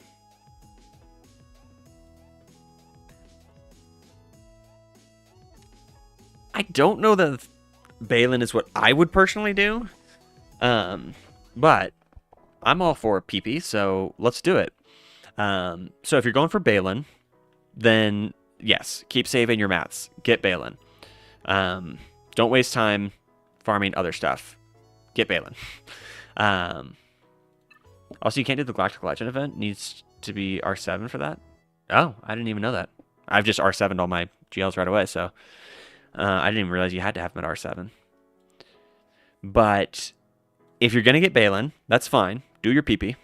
I don't know that Balin is what I would personally do, but I'm all for PP, so let's do it. So if you're going for Balin, then yes, keep saving your mats. Get Balin. Don't waste time farming other stuff. Get Balin. Also, you can't do the Galactic Legend event. Needs to be R7 for that. Oh, I didn't even know that. I've just R7'd all my GLs right away, so I didn't even realize you had to have them at R7. But if you're going to get Balin, that's fine. Do your PP.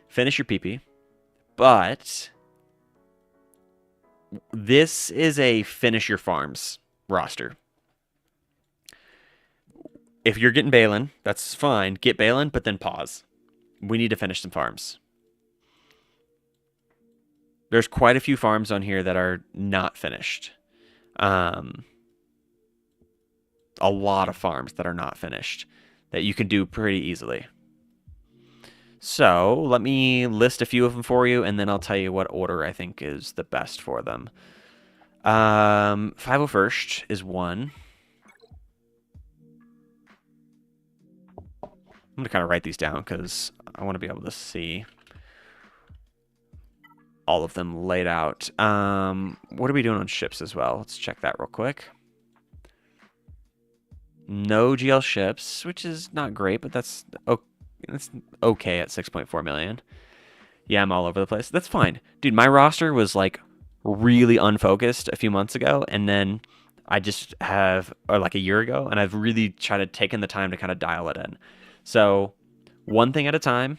Finish your PP. But this is a finish your farms roster. If you're getting Balin, that's fine. Get Balin, but then pause. We need to finish some farms. There's quite a few farms on here that are not finished. A lot of farms that are not finished that you can do pretty easily. So let me list a few of them for you, and then I'll tell you what order I think is the best for them. 501st is one. I'm going to kind of write these down because I want to be able to see all of them laid out. What are we doing on ships as well? Let's check that real quick. No GL ships, which is not great, but that's okay at 6.4 million. Yeah, I'm all over the place. That's fine. Dude, my roster was like really unfocused a few months ago, and then I just have, or like a year ago, and I've really tried to take in the time to kind of dial it in. So one thing at a time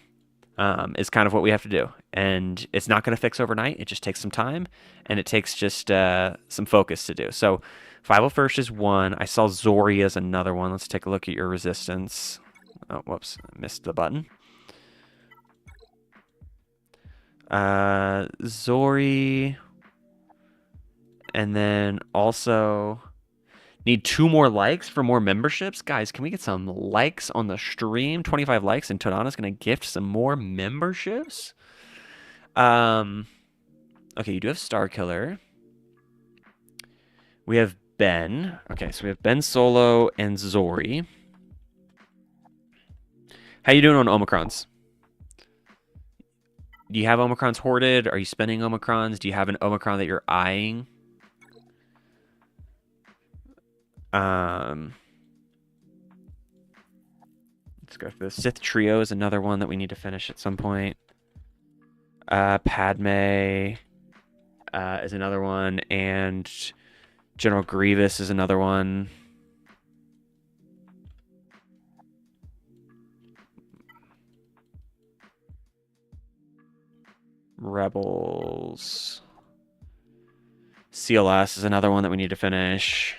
is kind of what we have to do. And it's not going to fix overnight. It just takes some time, and it takes just some focus to do. So 501st is one. I saw Zori as another one. Let's take a look at your resistance. Oh, whoops. I missed the button. Zori. And then also need 2 more likes for more memberships. Guys, can we get some likes on the stream? 25 likes, and Todana's going to gift some more memberships. Okay, you do have Starkiller. We have Ben. Okay, so we have Ben Solo and Zori. How you doing on Omicrons? Do you have Omicrons hoarded? Are you spending Omicrons? Do you have an Omicron that you're eyeing? Let's go through the Sith Trio is another one that we need to finish at some point. Padme is another one, and General Grievous is another one. Rebels. CLS is another one that we need to finish.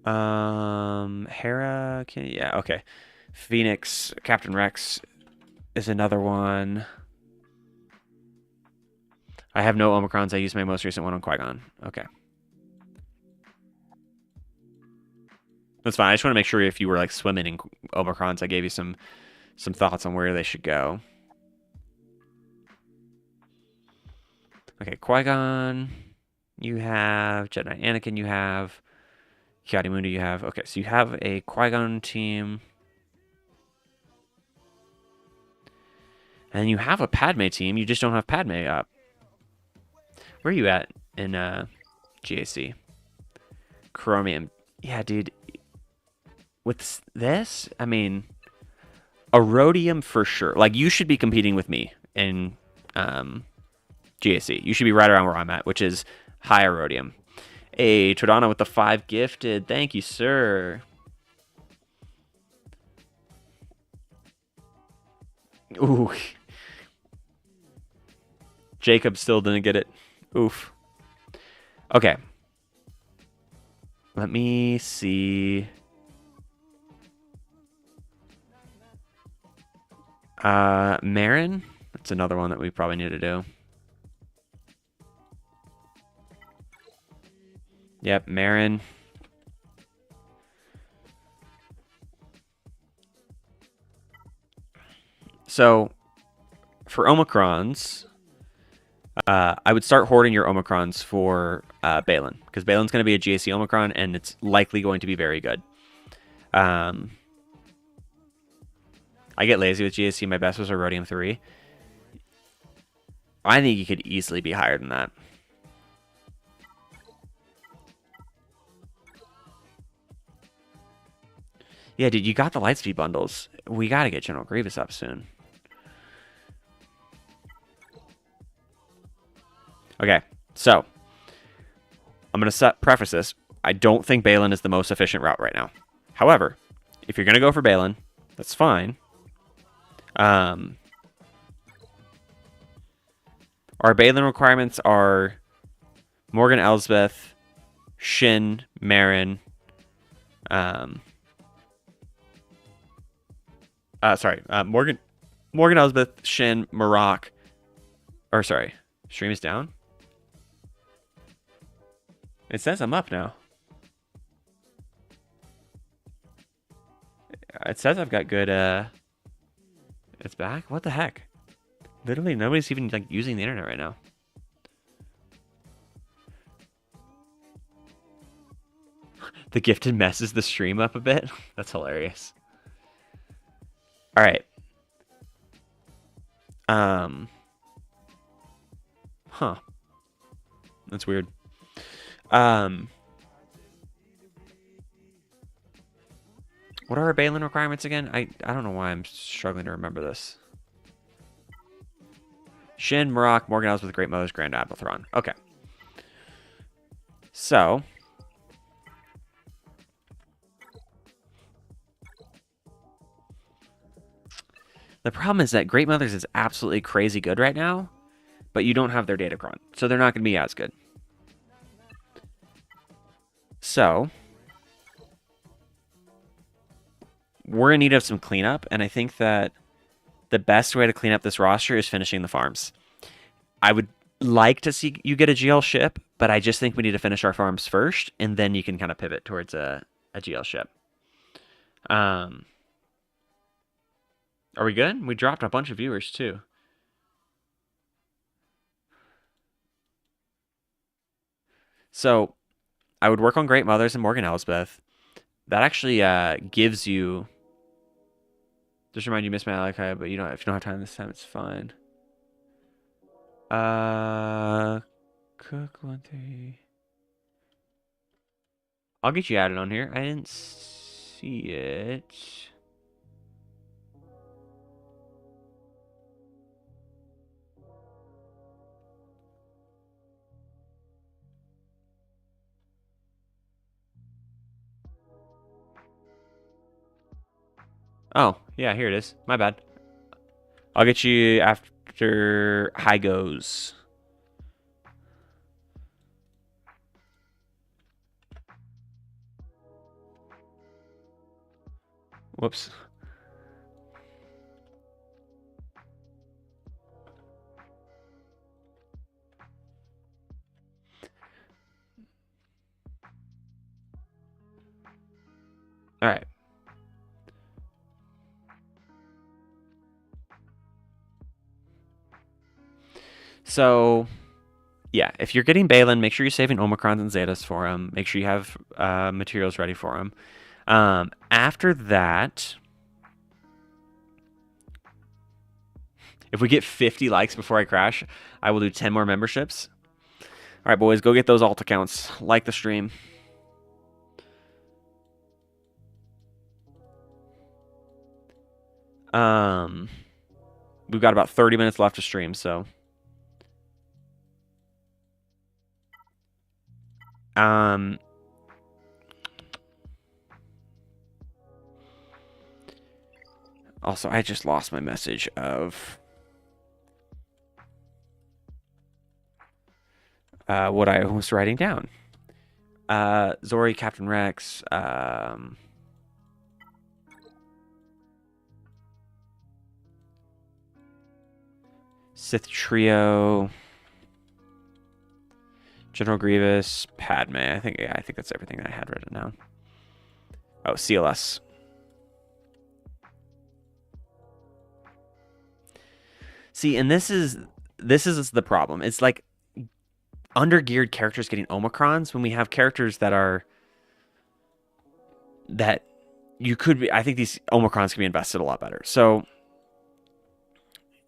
Hera, yeah, okay. Phoenix, Captain Rex is another one. I have no Omicrons. I used my most recent one on Qui-Gon. Okay. That's fine. I just want to make sure if you were like swimming in Omicrons, I gave you some thoughts on where they should go. Okay, Qui-Gon, you have Jedi Anakin, you have Ki-Adi-Mundi, you have. Okay, so you have a Qui-Gon team. And you have a Padme team. You just don't have Padme up. Where are you at in GAC? Chromium. Yeah, dude. With this, I mean, a rhodium for sure. Like, you should be competing with me in GAC. You should be right around where I'm at, which is higher rhodium. A Tordana with the 5 gifted. Thank you, sir. Ooh. Jacob still didn't get it. Oof. Okay. Let me see. Marin? That's another one that we probably need to do. Yep, Marin. So, for Omicrons, I would start hoarding your Omicrons for Balin, because Balin's going to be a GAC Omicron, and it's likely going to be very good. I get lazy with GAC. My best was a Rhodium 3. I think you could easily be higher than that. Yeah, dude, you got the Lightspeed bundles. We got to get General Grievous up soon. Okay, so I'm going to preface this. I don't think Balin is the most efficient route right now. However, if you're going to go for Balin, that's fine. Our Balin requirements are Morgan Elsbeth, Shin, Marin, Morgan Elsbeth, Shin, Maroc, or sorry, stream is down? It says I'm up now. It says I've got good, it's back? What the heck? Literally nobody's even like using the internet right now. The gifted messes the stream up a bit. That's hilarious. All right. Huh. That's weird. What are our Balin requirements again? I don't know why I'm struggling to remember this. Shin, Maroc, Morgan Elsbeth, Great Mothers, Grand Admiral Thrawn. Okay. So. The problem is that Great Mothers is absolutely crazy good right now, but you don't have their Datacron, so they're not going to be as good. So. We're in need of some cleanup, and I think that the best way to clean up this roster is finishing the farms. I would like to see you get a GL ship, but I just think we need to finish our farms first, and then you can kind of pivot towards a GL ship. Are we good? We dropped a bunch of viewers, too. So, I would work on Great Mothers and Morgan Elsbeth. That actually gives you Just remind you, miss my ally, but you don't. If you don't have time this time, it's fine. Cook 1-3. I'll get you added on here. I didn't see it. Oh, yeah, here it is. My bad. I'll get you after high goes. Whoops. All right. So, yeah, if you're getting Balin, make sure you're saving Omicrons and Zetas for him. Make sure you have materials ready for him. After that, if we get 50 likes before I crash, I will do 10 more memberships. All right, boys, go get those alt accounts. Like the stream. We've got about 30 minutes left to stream, so. Also, I just lost my message of what I was writing down. Zori, Captain Rex, Sith Trio, General Grievous, Padme. I think that's everything that I had written down. Oh, CLS. See, and this is the problem. It's like undergeared characters getting Omicrons when we have characters that you could be. I think these Omicrons can be invested a lot better. So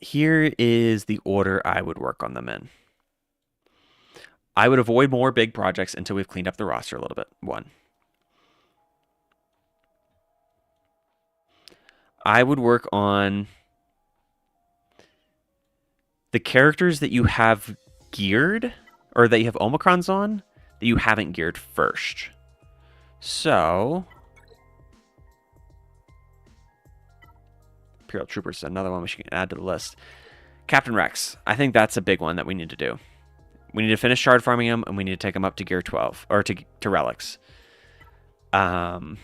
here is the order I would work on them in. I would avoid more big projects until we've cleaned up the roster a little bit. 1. I would work on the characters that you have geared or that you have Omicrons on that you haven't geared first. So, Imperial Troopers is another one we should add to the list. Captain Rex. I think that's a big one that we need to do. We need to finish shard farming him, and we need to take him up to gear 12 or to relics. That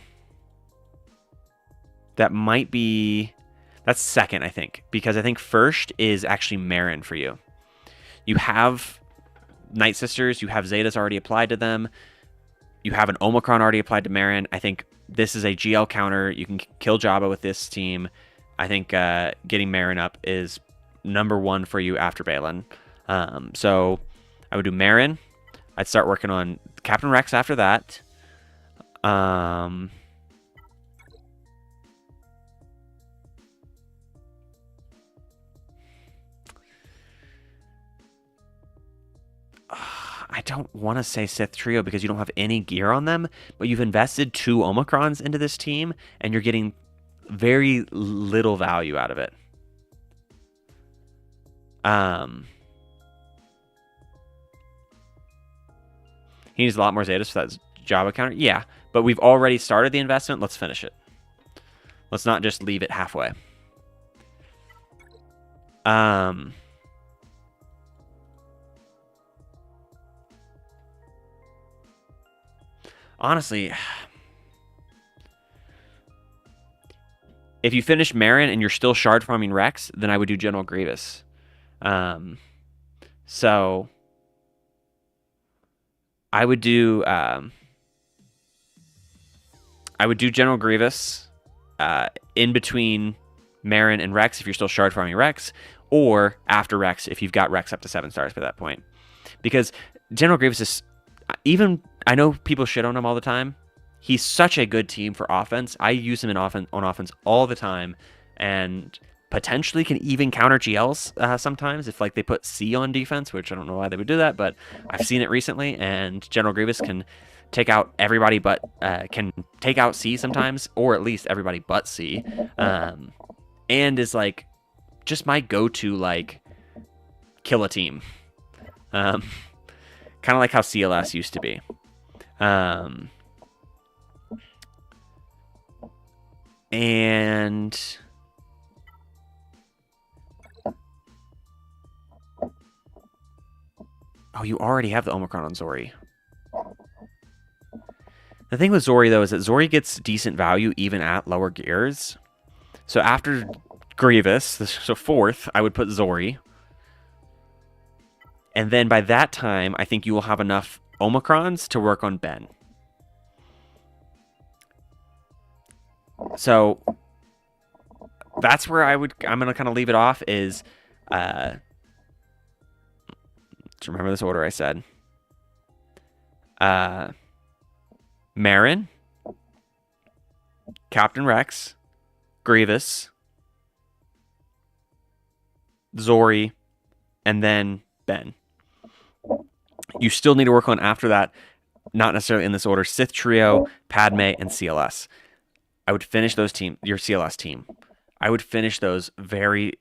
might be. That's second, I think, because I think first is actually Marin for you. You have Night Sisters, you have Zetas already applied to them, you have an Omicron already applied to Marin. I think this is a GL counter. You can kill Jabba with this team. I think getting Marin up is number 1 for you after Balin. So I would do Marin. I'd start working on Captain Rex after that. I don't want to say Sith Trio because you don't have any gear on them, but you've invested 2 Omicrons into this team, and you're getting very little value out of it. He needs a lot more Zetas for that Jabba counter. Yeah, but we've already started the investment. Let's finish it. Let's not just leave it halfway. Honestly, if you finish Marin and you're still shard farming Rex, then I would do General Grievous. So I would do General Grievous in between Marin and Rex if you're still shard farming Rex, or after Rex if you've got Rex up to 7 stars by that point. Because General Grievous is, even, I know people shit on him all the time. He's such a good team for offense. I use him on offense all the time. and potentially can even counter GLs sometimes if like they put C on defense, which I don't know why they would do that, but I've seen it recently. And General Grievous can take out everybody but can take out C sometimes, or at least everybody but C, and is like just my go-to like kill a team, kind of like how CLS used to be. And oh, you already have the Omicron on Zori. The thing with Zori, though, is that Zori gets decent value even at lower gears. So after Grievous, so fourth, I would put Zori. And then by that time, I think you will have enough Omicrons to work on Ben. So that's where I'm going to kind of leave it off is, to remember this order I said. Marin, Captain Rex, Grievous, Zori, and then Ben. You still need to work on after that, not necessarily in this order, Sith Trio, Padme, and CLS. I would finish those your CLS team. I would finish those very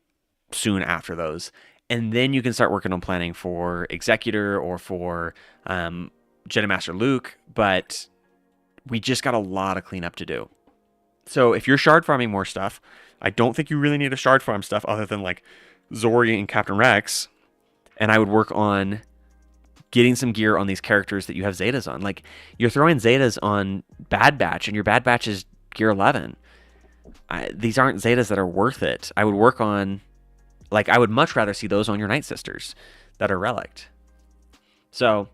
soon after those. And then you can start working on planning for Executor or for Jedi Master Luke, but we just got a lot of cleanup to do. So if you're shard farming more stuff, I don't think you really need to shard farm stuff other than like Zori and Captain Rex. And I would work on getting some gear on these characters that you have Zetas on. Like, you're throwing Zetas on Bad Batch, and your Bad Batch is gear 11. These aren't Zetas that are worth it. I would work on, like, I would much rather see those on your Night Sisters that are relict. So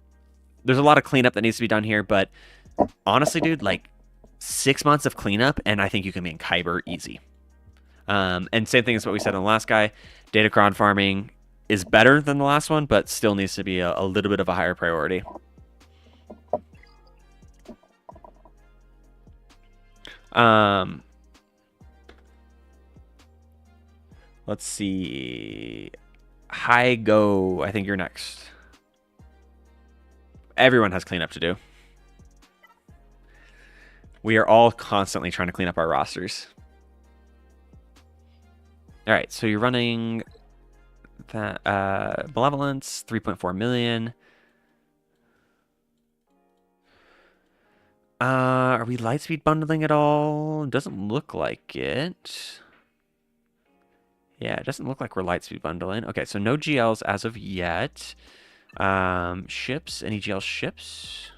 there's a lot of cleanup that needs to be done here, but honestly, dude, like 6 months of cleanup, and I think you can be in Kyber easy. And same thing as what we said on the last guy. Datacron farming is better than the last one, but still needs to be a little bit of a higher priority. Let's see. Hi Go, I think you're next. Everyone has cleanup to do. We are all constantly trying to clean up our rosters. All right, so you're running that Malevolence, 3.4 million. Are we Lightspeed bundling at all? Doesn't look like it. Yeah, it doesn't look like we're Lightspeed bundling. Okay, so no GLs as of yet. Ships, any GL ships?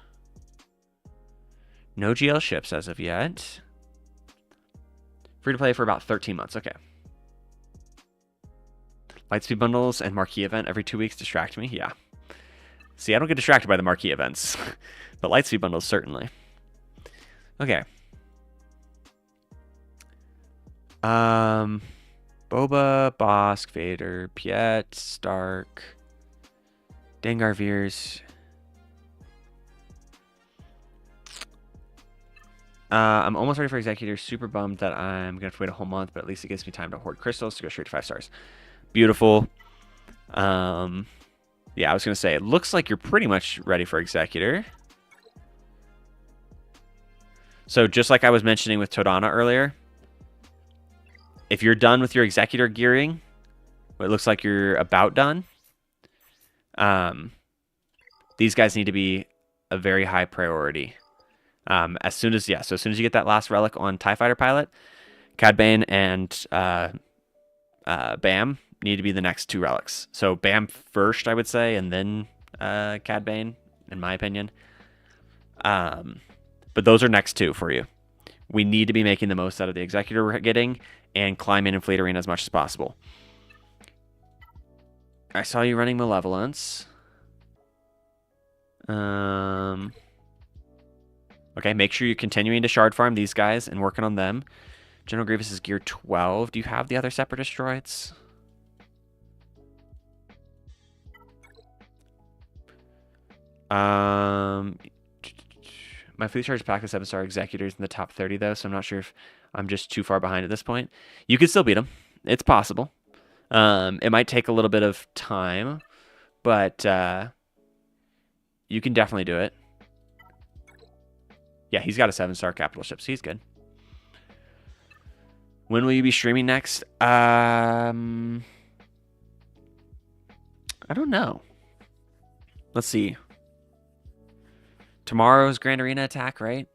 No GL ships as of yet. Free to play for about 13 months. Okay. Lightspeed bundles and marquee event every 2 weeks distract me. Yeah. See, I don't get distracted by the marquee events, but Lightspeed bundles certainly. Okay. Boba, Bosk, Vader, Piet, Stark, Dengar Veers. I'm almost ready for Executor. Super bummed that I'm going to have to wait a whole month, but at least it gives me time to hoard crystals to go straight to 5 stars. Beautiful. Yeah, I was going to say, it looks like you're pretty much ready for Executor. So just like I was mentioning with Todana earlier, if you're done with your Executor gearing, it looks like you're about done. These guys need to be a very high priority. As soon as you get that last relic on TIE Fighter Pilot, Cad Bane and Bam need to be the next 2 relics. So Bam first, I would say, and then Cad Bane, in my opinion. But those are next 2 for you. We need to be making the most out of the Executor we're getting and climb in Fleet Arena as much as possible. I saw you running Malevolence. Okay, make sure you're continuing to shard farm these guys and working on them. General Grievous is gear 12. Do you have the other Separatist droids? My fleet charge pack with 7-star Executors in the top 30, though, so I'm not sure if I'm just too far behind at this point. You can still beat him. It's possible. It might take a little bit of time, but you can definitely do it. Yeah, he's got a 7-star capital ship, so he's good. When will you be streaming next? I don't know. Let's see. Tomorrow's Grand Arena attack, right?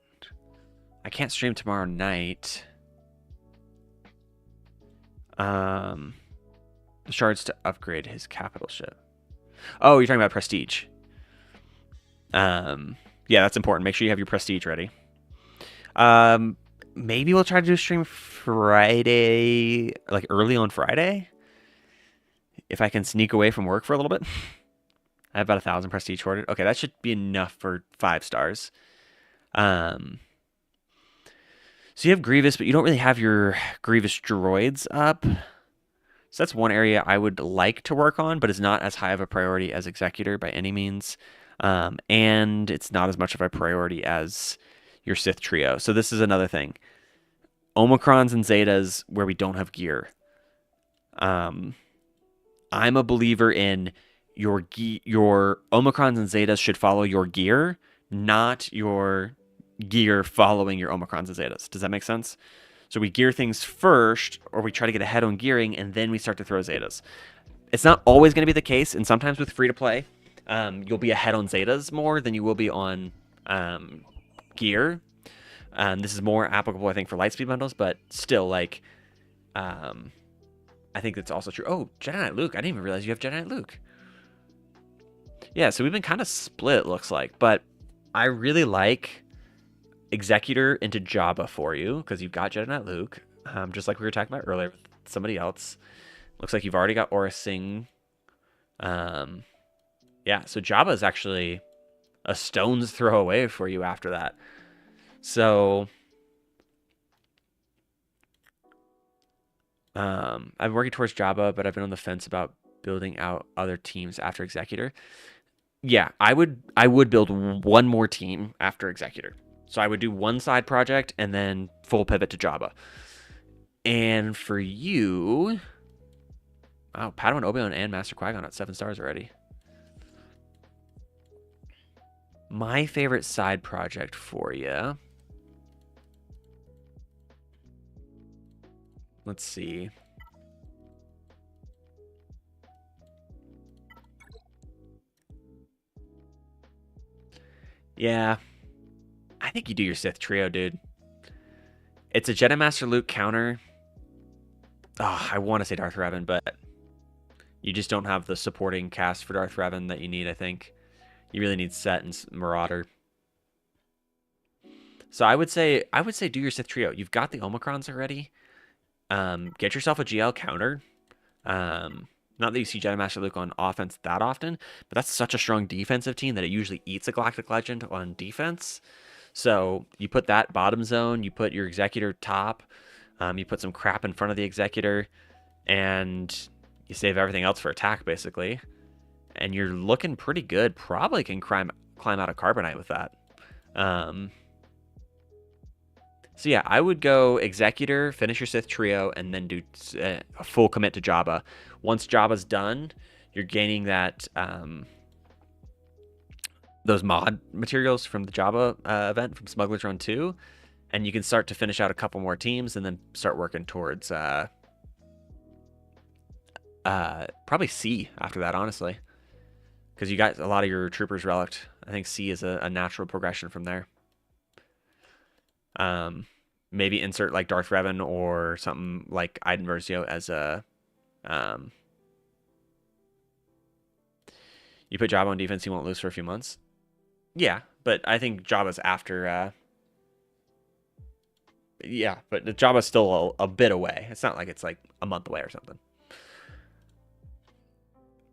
I can't stream tomorrow night. The shards to upgrade his capital ship. Oh, you're talking about prestige. Yeah, that's important. Make sure you have your prestige ready. Maybe we'll try to do a stream Friday, like early on Friday. If I can sneak away from work for a little bit. I have about 1,000 prestige hoarded. Okay, that should be enough for 5 stars. So you have Grievous, but you don't really have your Grievous droids up. So that's one area I would like to work on, but it's not as high of a priority as Executor by any means. And it's not as much of a priority as your Sith trio. So this is another thing. Omicrons and Zetas where we don't have gear. I'm a believer in your Omicrons and Zetas should follow your gear, not your gear following your Omicrons and Zetas. Does that make sense? So we gear things first, or we try to get ahead on gearing, and then we start to throw Zetas. It's not always going to be the case, and sometimes with free-to-play, you'll be ahead on Zetas more than you will be on gear. This is more applicable, I think, for Lightspeed bundles, but still, like, I think that's also true. Oh, Jedi Knight Luke. I didn't even realize you have Jedi Knight Luke. Yeah, so we've been kind of split, it looks like, but I really like Executor into Jabba for you, because you've got Jedi Knight Luke, just like we were talking about earlier with somebody else. Looks like you've already got Aura Singh. Yeah, so Jabba is actually a stone's throw away for you after that. So I've been working towards Jabba, but I've been on the fence about building out other teams after Executor. Yeah, I would build one more team after Executor. So I would do one side project and then full pivot to Jabba. And for you, oh, Padawan, Obi-Wan, and Master Qui-Gon at 7 stars already. My favorite side project for you. Let's see. Yeah. I think you do your Sith trio, dude. It's a Jedi Master Luke counter. Oh, I want to say Darth Revan, but you just don't have the supporting cast for Darth Revan that you need, I think. You really need Set and Marauder. So I would say do your Sith trio. You've got the Omicrons already. Get yourself a GL counter. Not that you see Jedi Master Luke on offense that often, but that's such a strong defensive team that it usually eats a Galactic Legend on defense. So you put that bottom zone, you put your Executor top, you put some crap in front of the Executor, and you save everything else for attack, basically. And you're looking pretty good. Probably can climb out of Carbonite with that. So yeah, I would go Executor, finish your Sith trio, and then do a full commit to Jabba. Once Jabba's done, you're gaining that those mod materials from the Jabba event from Smuggler's Run 2, and you can start to finish out a couple more teams and then start working towards probably C after that, honestly. Because you got a lot of your troopers relicked. I think C is a natural progression from there. Maybe insert like Darth Revan or something like Iden Versio as a you put Jabba on defense, he won't lose for a few months. Yeah, but I think Jabba's after yeah, but Jabba's still a bit away. It's not like it's like a month away or something.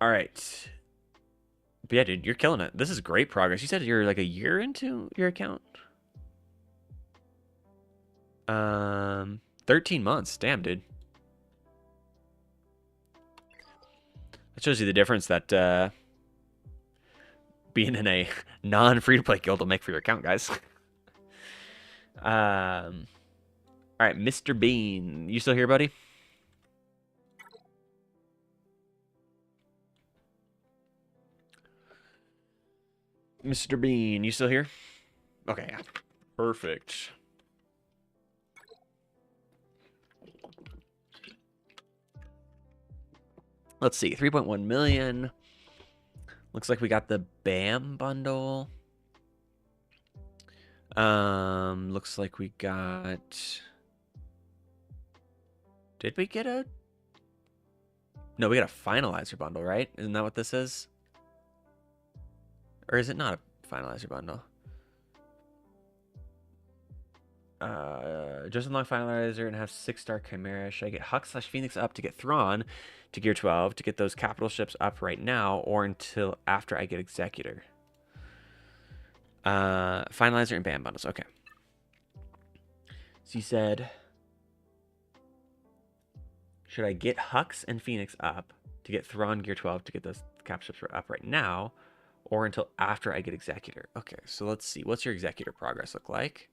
All right. But yeah, dude, you're killing it. This is great progress. You said you're like a year into your account? 13 months. Damn, dude. That shows you the difference that being in a non-free-to-play guild will make for your account, guys. All right, Mr. Bean. You still here, buddy? Mr. Bean, you still here? Okay, yeah. Perfect. Let's see, 3.1 million. Looks like we got the BAM bundle. Looks like we got... Did we get a... No, we got a finalizer bundle, right? Isn't that what this is? Or is it not a finalizer bundle? Just unlock finalizer and have 6-star Chimera. Should I get Hux/Phoenix up to get Thrawn to gear 12 to get those capital ships up right now, or until after I get Executor? Finalizer and BAM bundles. Okay. So you said, should I get Hux and Phoenix up to get Thrawn gear 12 to get those cap ships up right now, or until after I get Executor? Okay, so let's see. What's your Executor progress look like?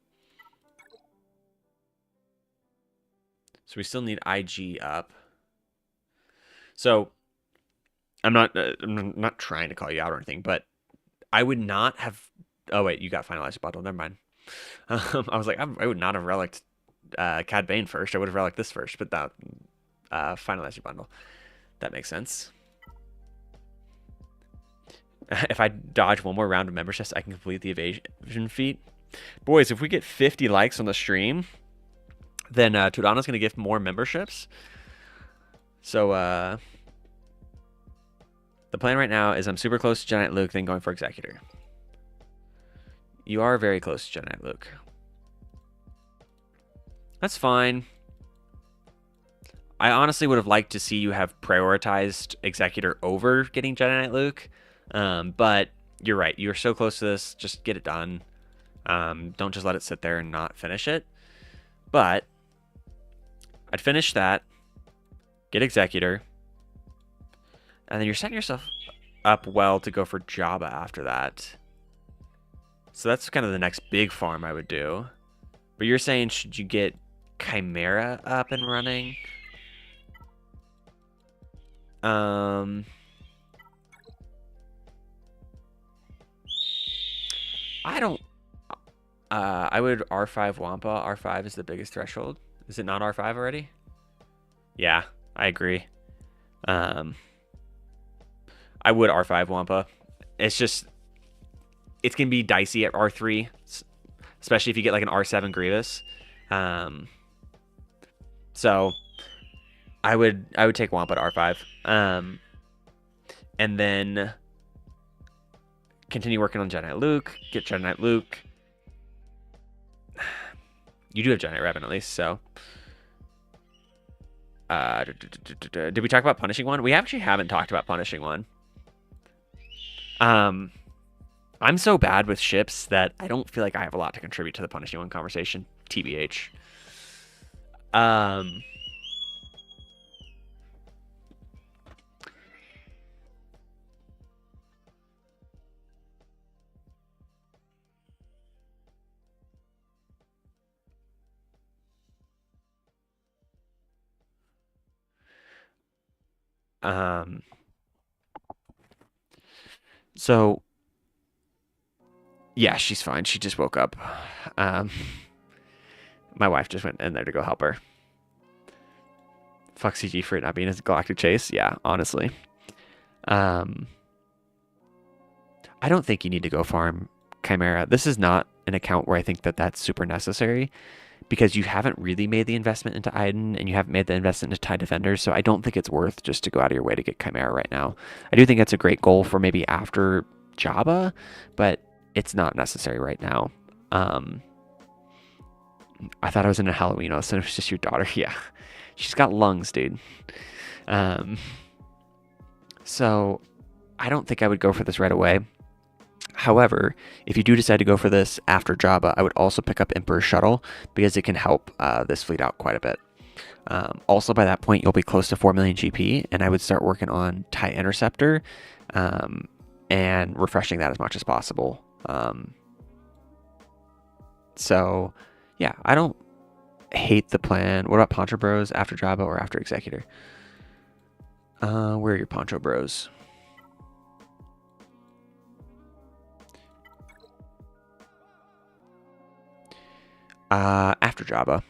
So we still need IG up. So I'm not trying to call you out or anything, but I would not have. Oh wait, you got finalized bundle. Never mind. I was like, I would not have relicked Cad Bane first. I would have relicked this first, but that finalizer bundle. That makes sense. If I dodge one more round of memberships, I can complete the evasion feat. Boys, if we get 50 likes on the stream, then Todana's going to give more memberships. So the plan right now is I'm super close to Jedi Knight Luke, then going for Executor. You are very close to Jedi Knight Luke. That's fine. I honestly would have liked to see you have prioritized Executor over getting Jedi Knight Luke. But you're right. You're so close to this. Just get it done. Don't just let it sit there and not finish it. But I'd finish that, get Executor, and then you're setting yourself up well to go for Jabba after that. So that's kind of the next big farm I would do. But you're saying, should you get Chimera up and running? I don't... I would R5 Wampa. R5 is the biggest threshold. Is it not R5 already? Yeah, I agree. I would R5 Wampa. It's just... It's going to be dicey at R3, especially if you get like an R7 Grievous. So I would take Wampa to R5. And then continue working on Jedi Knight Luke. Get Jedi Knight Luke. You do have Jedi Knight Revan at least, so. Did we talk about punishing one? We actually haven't talked about punishing one. I'm so bad with ships that I don't feel like I have a lot to contribute to the punishing one conversation. TBH. So yeah, she's fine. She just woke up. My wife just went in there to go help her. Fuck CG for it not being a galactic chase. Yeah, honestly. I don't think you need to go farm Chimera. This is not an account where I think that that's super necessary, because you haven't really made the investment into Iden and you haven't made the investment into TIE Defenders, so I don't think it's worth just to go out of your way to get Chimera right now. I do think that's a great goal for maybe after Jabba, but it's not necessary right now. I thought I was in a Halloween, all of a sudden it was just your daughter. Yeah, she's got lungs, dude. So I don't think I would go for this right away. However, if you do decide to go for this after Jabba, I would also pick up Emperor's Shuttle, because it can help this fleet out quite a bit. Also, by that point, you'll be close to 4 million GP, and I would start working on TIE Interceptor and refreshing that as much as possible. So, yeah, hate the plan. What about Poncho Bros after Jabba or after Executor? Where are your Poncho Bros? After Jabba.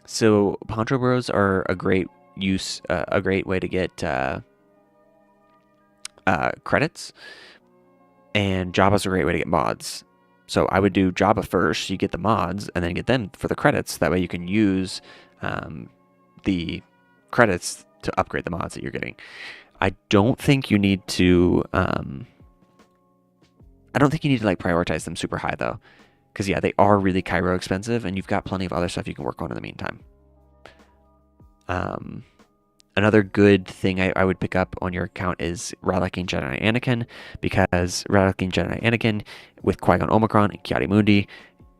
So Poncho Bros are a great a great way to get credits, and Jabba's a great way to get mods. So I would do Jabba first, you get the mods, and then get them for the credits. That way you can use the credits to upgrade the mods that you're getting. I don't think you need to. I don't think you need to like prioritize them super high though, because yeah, they are really Cairo expensive, and you've got plenty of other stuff you can work on in the meantime. Another good thing I would pick up on your account is Reliking Jedi Anakin, because Reliking Jedi Anakin with Qui-Gon Omicron and Kiadi Mundi,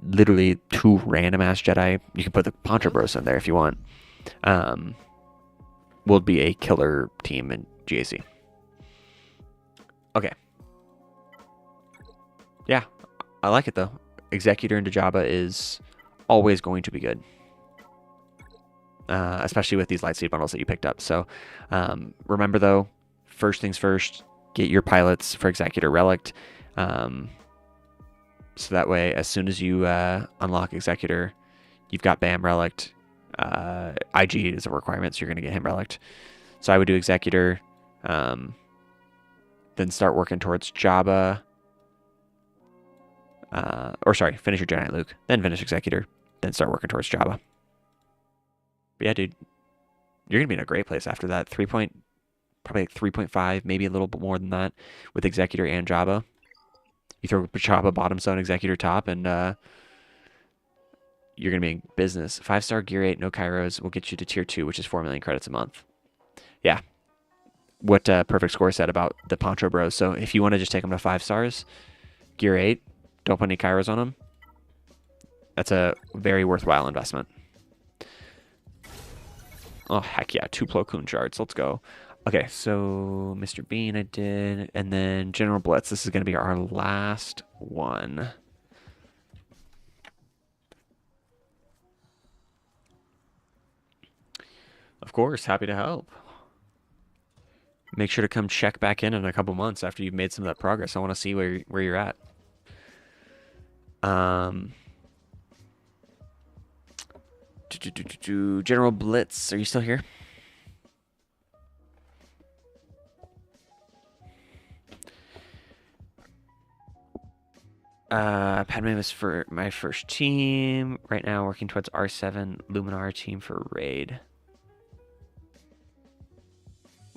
literally two random ass Jedi. You can put the Poncho Bros in there if you want. Will be a killer team in GAC. Okay. Yeah, I like it though. Executor into Jabba is always going to be good. Especially with these Lightspeed bundles that you picked up. So remember though, first things first, get your pilots for Executor Relict. So that way, as soon as you unlock Executor, you've got BAM Relict. IG is a requirement, so you're going to get him Relict. So I would do Executor, then start working towards Jabba. Or sorry, finish your Jedi Knight Luke, then finish Executor, then start working towards Jabba. But yeah, dude, you're gonna be in a great place after that. Probably like 3.5, maybe a little bit more than that with Executor and Jabba. You throw Jabba bottom zone, Executor top, and you're gonna be in business. 5-star Gear 8, no Kairos will get you to Tier 2, which is 4 million credits a month. Yeah. What Perfect Score said about the Poncho Bros. So if you want to just take them to 5 stars, Gear 8, don't put any Kairos on them. That's a very worthwhile investment. Oh, heck yeah. 2 Plo Koon shards. Let's go. Okay, so Mr. Bean I did. And then General Blitz. This is going to be our last one. Of course, happy to help. Make sure to come check back in a couple months after you've made some of that progress. I want to see where you're at. General Blitz, are you still here? Padme was for my first team. Right now, working towards R7 Luminar team for raid.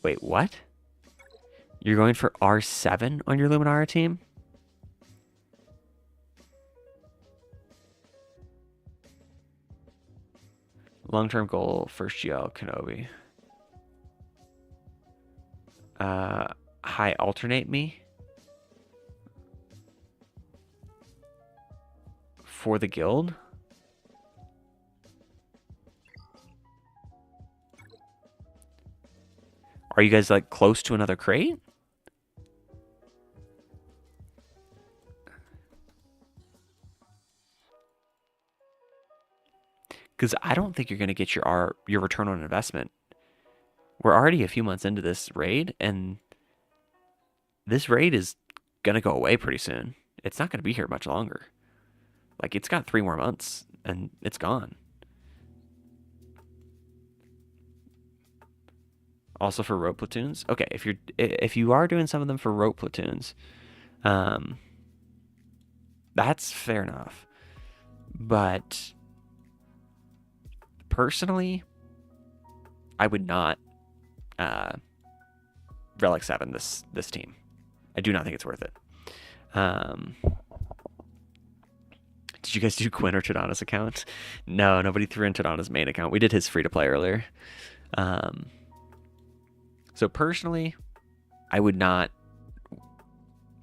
Wait, what? You're going for R7 on your Luminara team? Long-term goal, first GL, Kenobi. High alternate me? For the guild? Are you guys like close to another crate? Because I don't think you're going to get your return on investment. We're already a few months into this raid, and this raid is going to go away pretty soon. It's not going to be here much longer. Like, it's got 3 more months, and it's gone. Also for rope platoons? Okay, if you are doing some of them for rope platoons, that's fair enough. But personally, I would not Relic 7 this team. I do not think it's worth it. Did you guys do Quinn or Tadana's account? No, nobody threw in Tadana's main account. We did his free-to-play earlier. So personally, I would not,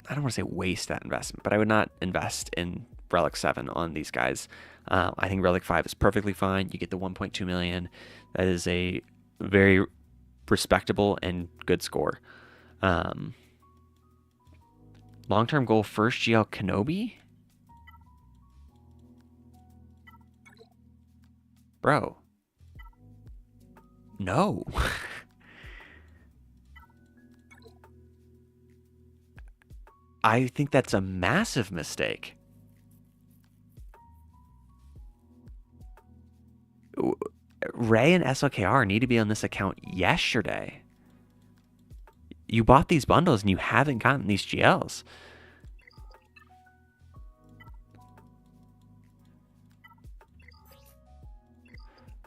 I don't want to say waste that investment, but I would not invest in Relic 7 on these guys. I think Relic 5 is perfectly fine. You get the 1.2 million. That is a very respectable and good score. Long-term goal, first GL Kenobi? Bro, no. I think that's a massive mistake. Ray and SLKR need to be on this account yesterday. You bought these bundles and you haven't gotten these GLs.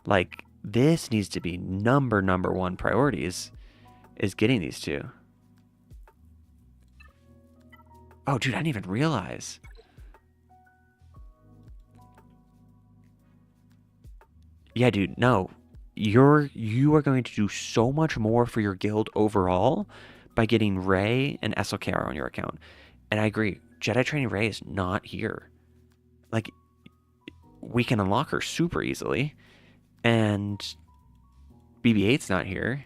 Like, this needs to be number one priorities, is getting these two. Oh, dude, I didn't even realize. Yeah, dude, no. You are going to do so much more for your guild overall by getting Ray and SLKR on your account. And I agree, Jedi Training Ray is not here. Like, we can unlock her super easily. And BB-8's not here.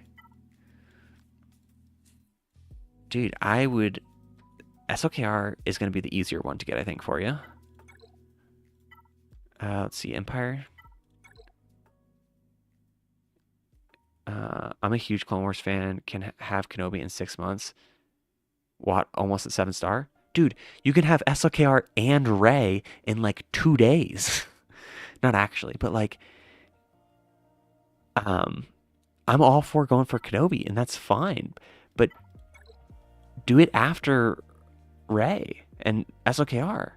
Dude, I would... SLKR is going to be the easier one to get, I think, for you. Let's see, Empire. I'm a huge Clone Wars fan. Can have Kenobi in 6 months. What? Almost at 7-star? Dude, you can have SLKR and Rey in like 2 days. Not actually, but like... I'm all for going for Kenobi, and that's fine. But do it after Rey and SLKR.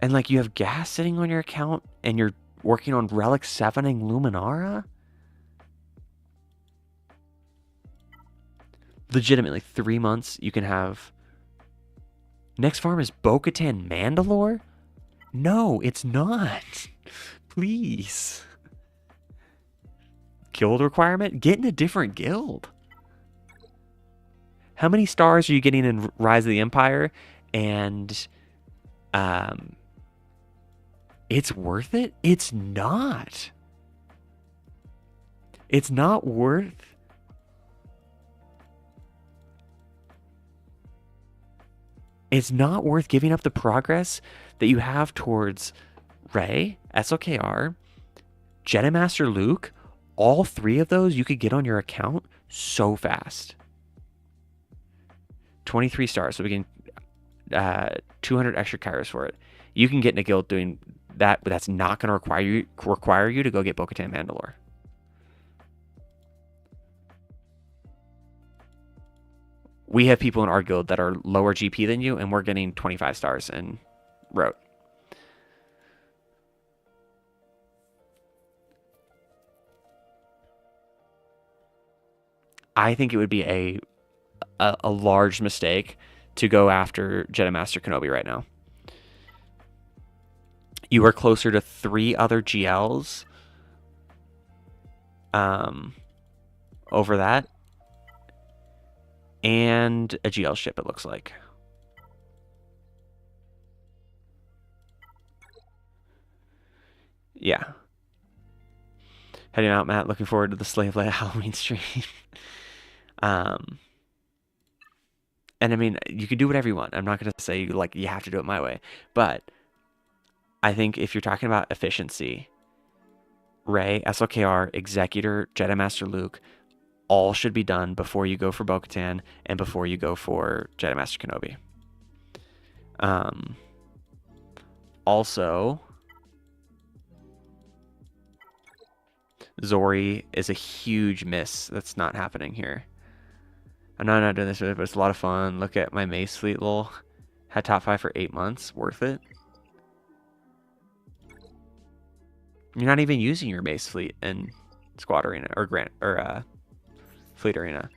And like, you have gas sitting on your account and you're working on Relic 7ing Luminara? Legitimately, 3 months you can have... Next farm is Bo-Katan Mandalore? No, it's not. Please. Guild requirement? Get in a different guild. How many stars are you getting in Rise of the Empire? And it's worth it? It's not. It's not worth... It's not worth giving up the progress that you have towards Rey, SLKR, Jedi Master Luke. All 3 of those you could get on your account so fast. 23 stars, so we can 200 extra Kairos for it. You can get in a guild doing that, but that's not going to require you to go get Bo-Katan Mandalore. We have people in our guild that are lower GP than you, and we're getting 25 stars in Rote. I think it would be a large mistake to go after Jedi Master Kenobi right now. You are closer to 3 other GLs over that. And a GL ship, it looks like. Yeah. Heading out, Matt. Looking forward to the Slave Leia Halloween stream. And I mean, you can do whatever you want. I'm not going to say like you have to do it my way. But I think if you're talking about efficiency, Rey, SLKR, Executor, Jedi Master Luke, all should be done before you go for Bo-Katan and before you go for Jedi Master Kenobi. Also, Zori is a huge miss. That's not happening here. I'm not doing this, but it's a lot of fun. Look at my Mace fleet, lol. Had top 5 for 8 months. Worth it. You're not even using your Mace fleet in Squad Arena or Fleet Arena.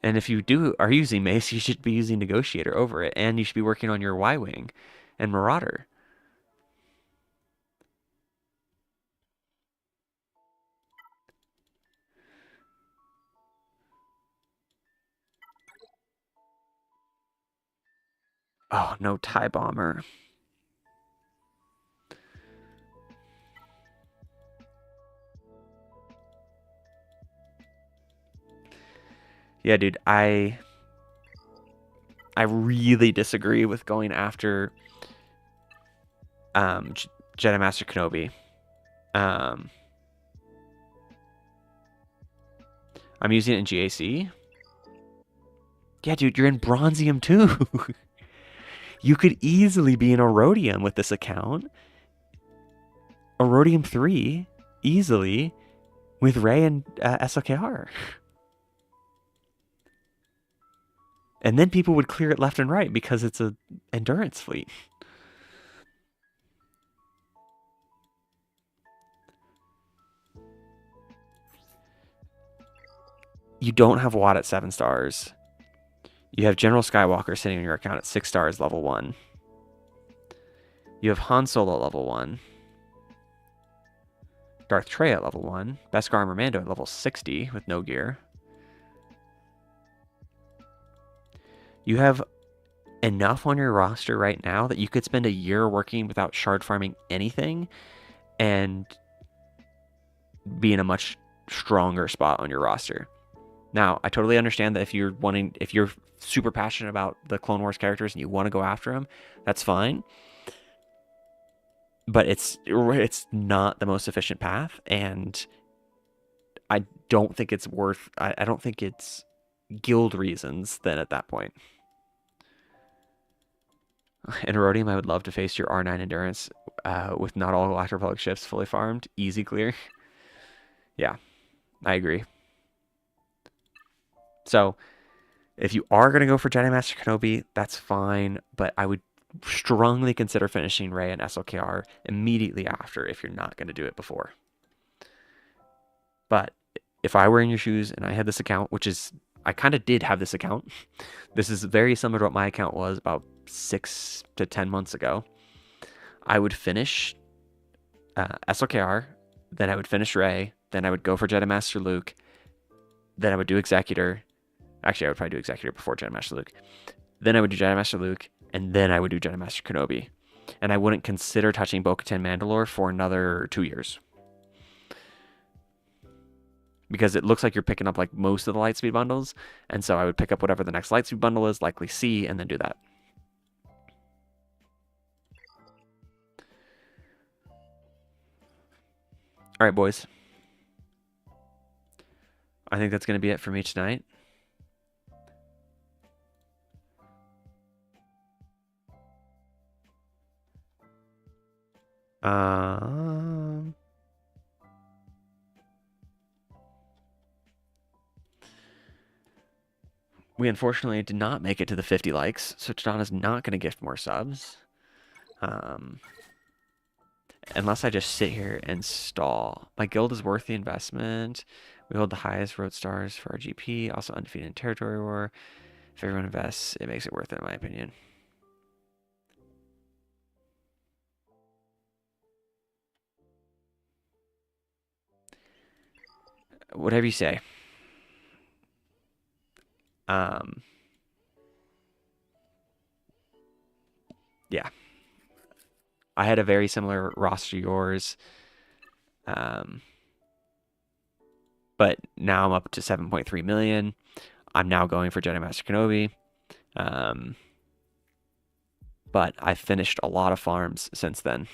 And if you are using Mace, you should be using Negotiator over it, and you should be working on your Y-Wing and Marauder. Oh, no TIE Bomber. Yeah, dude, I really disagree with going after um, Jedi Master Kenobi. Um, I'm using it in GAC. Yeah, dude, you're in Bronzium too. You could easily be in Erodium with this account. Erodium 3, easily, with Ray and SLKR. And then people would clear it left and right because it's a endurance fleet. You don't have Watt at 7 stars. You have General Skywalker sitting on your account at 6 stars, level 1. You have Han Solo at level 1. Darth Trey at level 1. Beskar Armor Mando at level 60 with no gear. You have enough on your roster right now that you could spend a year working without shard farming anything and be in a much stronger spot on your roster. Now, I totally understand that if you're super passionate about the Clone Wars characters and you want to go after them, that's fine. But it's not the most efficient path, and I don't think it's worth. I don't think it's guild reasons then at that point. In Erodium, I would love to face your R9 endurance with not all Galactic Republic ships fully farmed. Easy clear. Yeah, I agree. So, if you are going to go for Jedi Master Kenobi, that's fine, but I would strongly consider finishing Rey and SLKR immediately after if you're not going to do it before. But if I were in your shoes and I had this account, which is, I kind of did have this account. This is very similar to what my account was about 6 to 10 months ago. I would finish SLKR, then I would finish Rey, then I would go for Jedi Master Luke, then I would do Executor. Actually, I would probably do Executor before Jedi Master Luke. Then I would do Jedi Master Luke, and then I would do Jedi Master Kenobi. And I wouldn't consider touching Bo-Katan Mandalore for another 2 years. Because it looks like you're picking up like most of the Lightspeed bundles, and so I would pick up whatever the next Lightspeed bundle is, likely C, and then do that. All right, boys. I think that's going to be it for me tonight. We unfortunately did not make it to the 50 likes, so Tadana's not going to gift more subs. Unless I just sit here and stall. My guild is worth the investment. We hold the highest road stars for our GP, also undefeated in territory war. If everyone invests, it makes it worth it, in my opinion. Whatever you say. Yeah. I had a very similar roster to yours. But now I'm up to 7.3 million. I'm now going for Jedi Master Kenobi. But I've finished a lot of farms since then.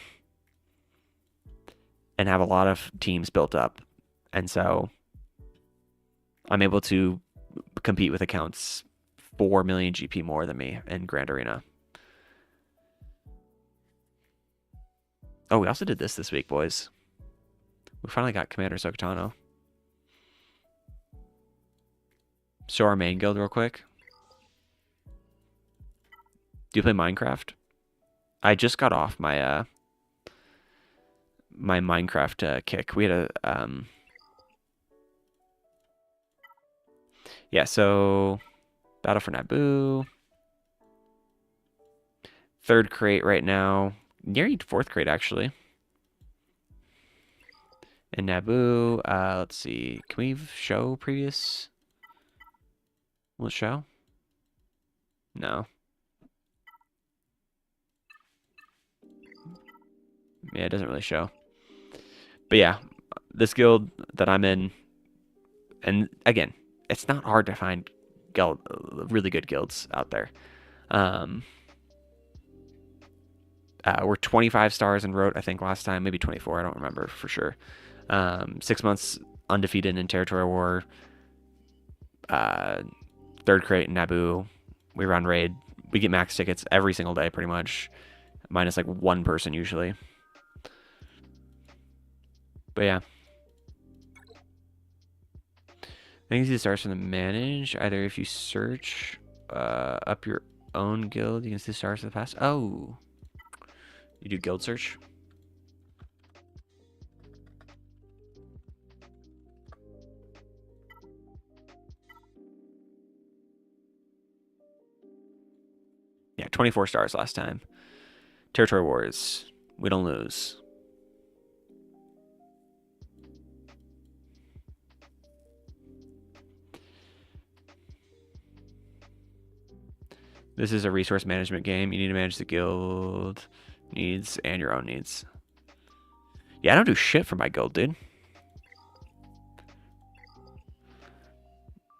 And have a lot of teams built up. And so I'm able to compete with accounts 4 million GP more than me in Grand Arena. Oh, we also did this week, boys. We finally got Commander Sokatano. Show our main guild real quick. Do you play Minecraft? I just got off my my Minecraft kick. We had a yeah, so Battle for Naboo. 3rd crate right now. Nearly 4th crate actually. In Naboo, let's see. Can we show previous? Will it show? No. Yeah, it doesn't really show. But yeah, this guild that I'm in, and again, it's not hard to find really good guilds out there. We're 25 stars in Rote, I think, last time. Maybe 24. I don't remember for sure. 6 months undefeated in Territory War. Third crate in Naboo. We run raid. We get max tickets every single day, pretty much. Minus like one person usually. But yeah. I think these stars from the manage. Either if you search up your own guild, you can see stars of the past. Oh. You do guild search? Yeah, 24 stars last time. Territory Wars. We don't lose. This is a resource management game. You need to manage the guild needs and your own needs. Yeah, I don't do shit for my guild, dude.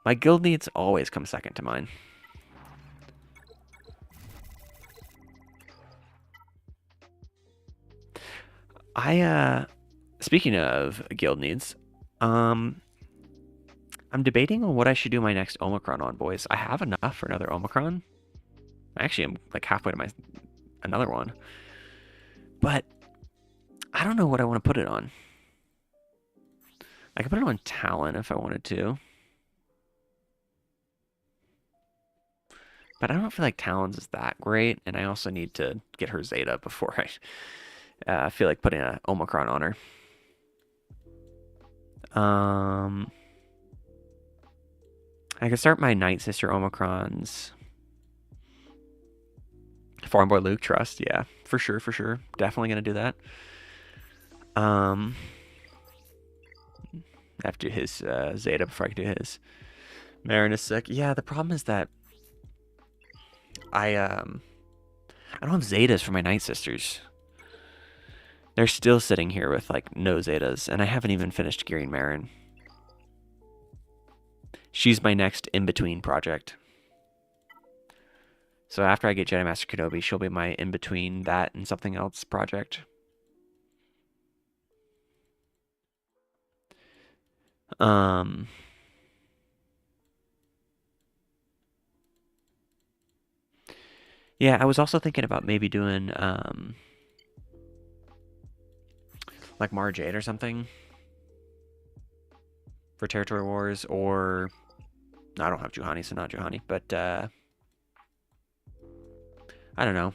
My guild needs always come second to mine. Speaking of guild needs, I'm debating on what I should do my next Omicron on, boys. I have enough for another Omicron. Actually, I'm like halfway to my another one. But I don't know what I want to put it on. I could put it on Talon if I wanted to. But I don't feel like Talon's is that great, and I also need to get her Zeta before I feel like putting an Omicron on her. I can start my Night Sister Omicrons. Farm Boy Luke, trust, yeah, for sure, for sure. Definitely gonna do that. I have to do his Zeta before I can do his. Marin is sick. Yeah, the problem is that I don't have Zetas for my Night Sisters. They're still sitting here with like no Zetas, and I haven't even finished gearing Marin. She's my next in-between project. So after I get Jedi Master Kenobi, she'll be my in-between that and something else project. Yeah, I was also thinking about maybe doing like Mara Jade or something for Territory Wars, or no, I don't have Juhani, so not Juhani, but I don't know.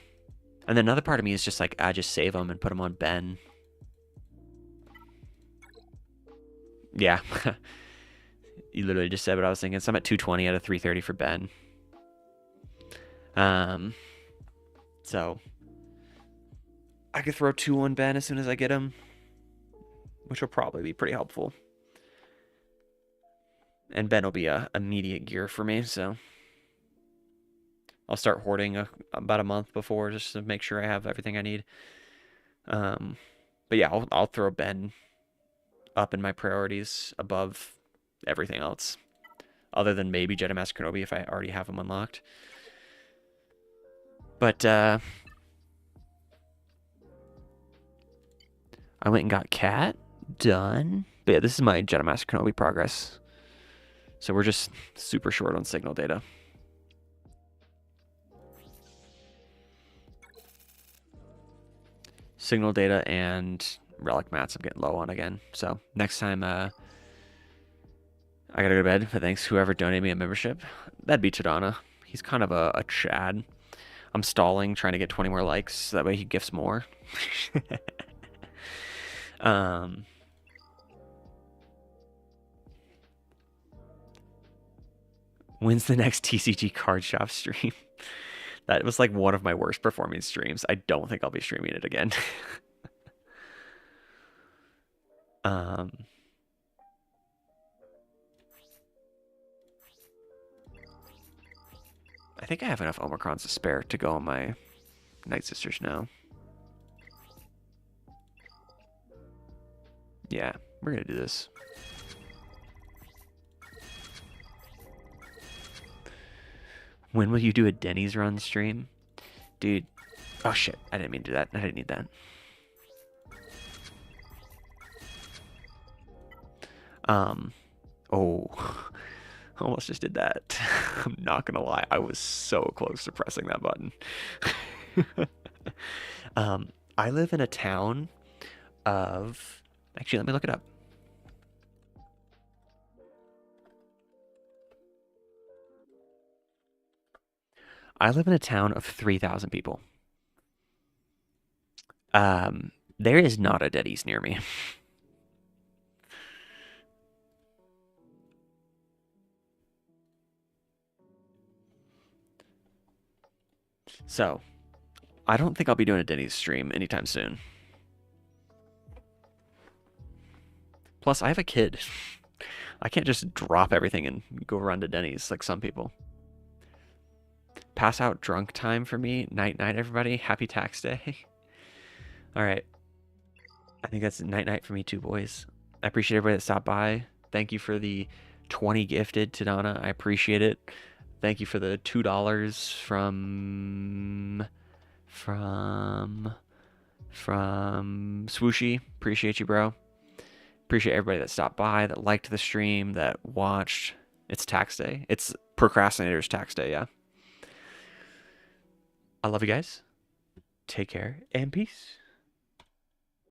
And then another part of me is just like, I just save them and put them on Ben. Yeah. You literally just said what I was thinking. So I'm at 220 out of 330 for Ben. So I could throw 2 on Ben as soon as I get him, which will probably be pretty helpful. And Ben will be a immediate gear for me, so I'll start hoarding about a month before just to make sure I have everything I need. But yeah, I'll throw Ben up in my priorities above everything else, other than maybe Jedi Master Kenobi if I already have him unlocked. But I went and got Cat done. But yeah, this is my Jedi Master Kenobi progress. So we're just super short on signal data. Signal data and relic mats I'm getting low on again. So next time I gotta go to bed, but thanks whoever donated me a membership. That'd be Chidana. He's kind of a Chad. I'm stalling, trying to get 20 more likes, so that way he gifts more. When's the next TCG card shop stream? That was like one of my worst performing streams. I don't think I'll be streaming it again. I think I have enough Omicrons to spare to go on my Night Sisters now. Yeah, we're gonna do this. When will you do a Denny's run stream? Dude. Oh shit. I didn't mean to do that. I didn't need that. Oh. Almost just did that. I'm not gonna lie. I was so close to pressing that button. I live in a town of... Actually, let me look it up. I live in a town of 3,000 people. There is not a Denny's near me. So, I don't think I'll be doing a Denny's stream anytime soon. Plus, I have a kid. I can't just drop everything and go run to Denny's like some people. Pass out drunk time for me. Night, night, everybody. Happy tax day. All right. I think that's night, night for me too, boys. I appreciate everybody that stopped by. Thank you for the 20 gifted to Donna. I appreciate it. Thank you for the $2 from Swooshy. Appreciate you, bro. Appreciate everybody that stopped by, that liked the stream, that watched. It's tax day. It's procrastinator's tax day, yeah. I love you guys. Take care and peace.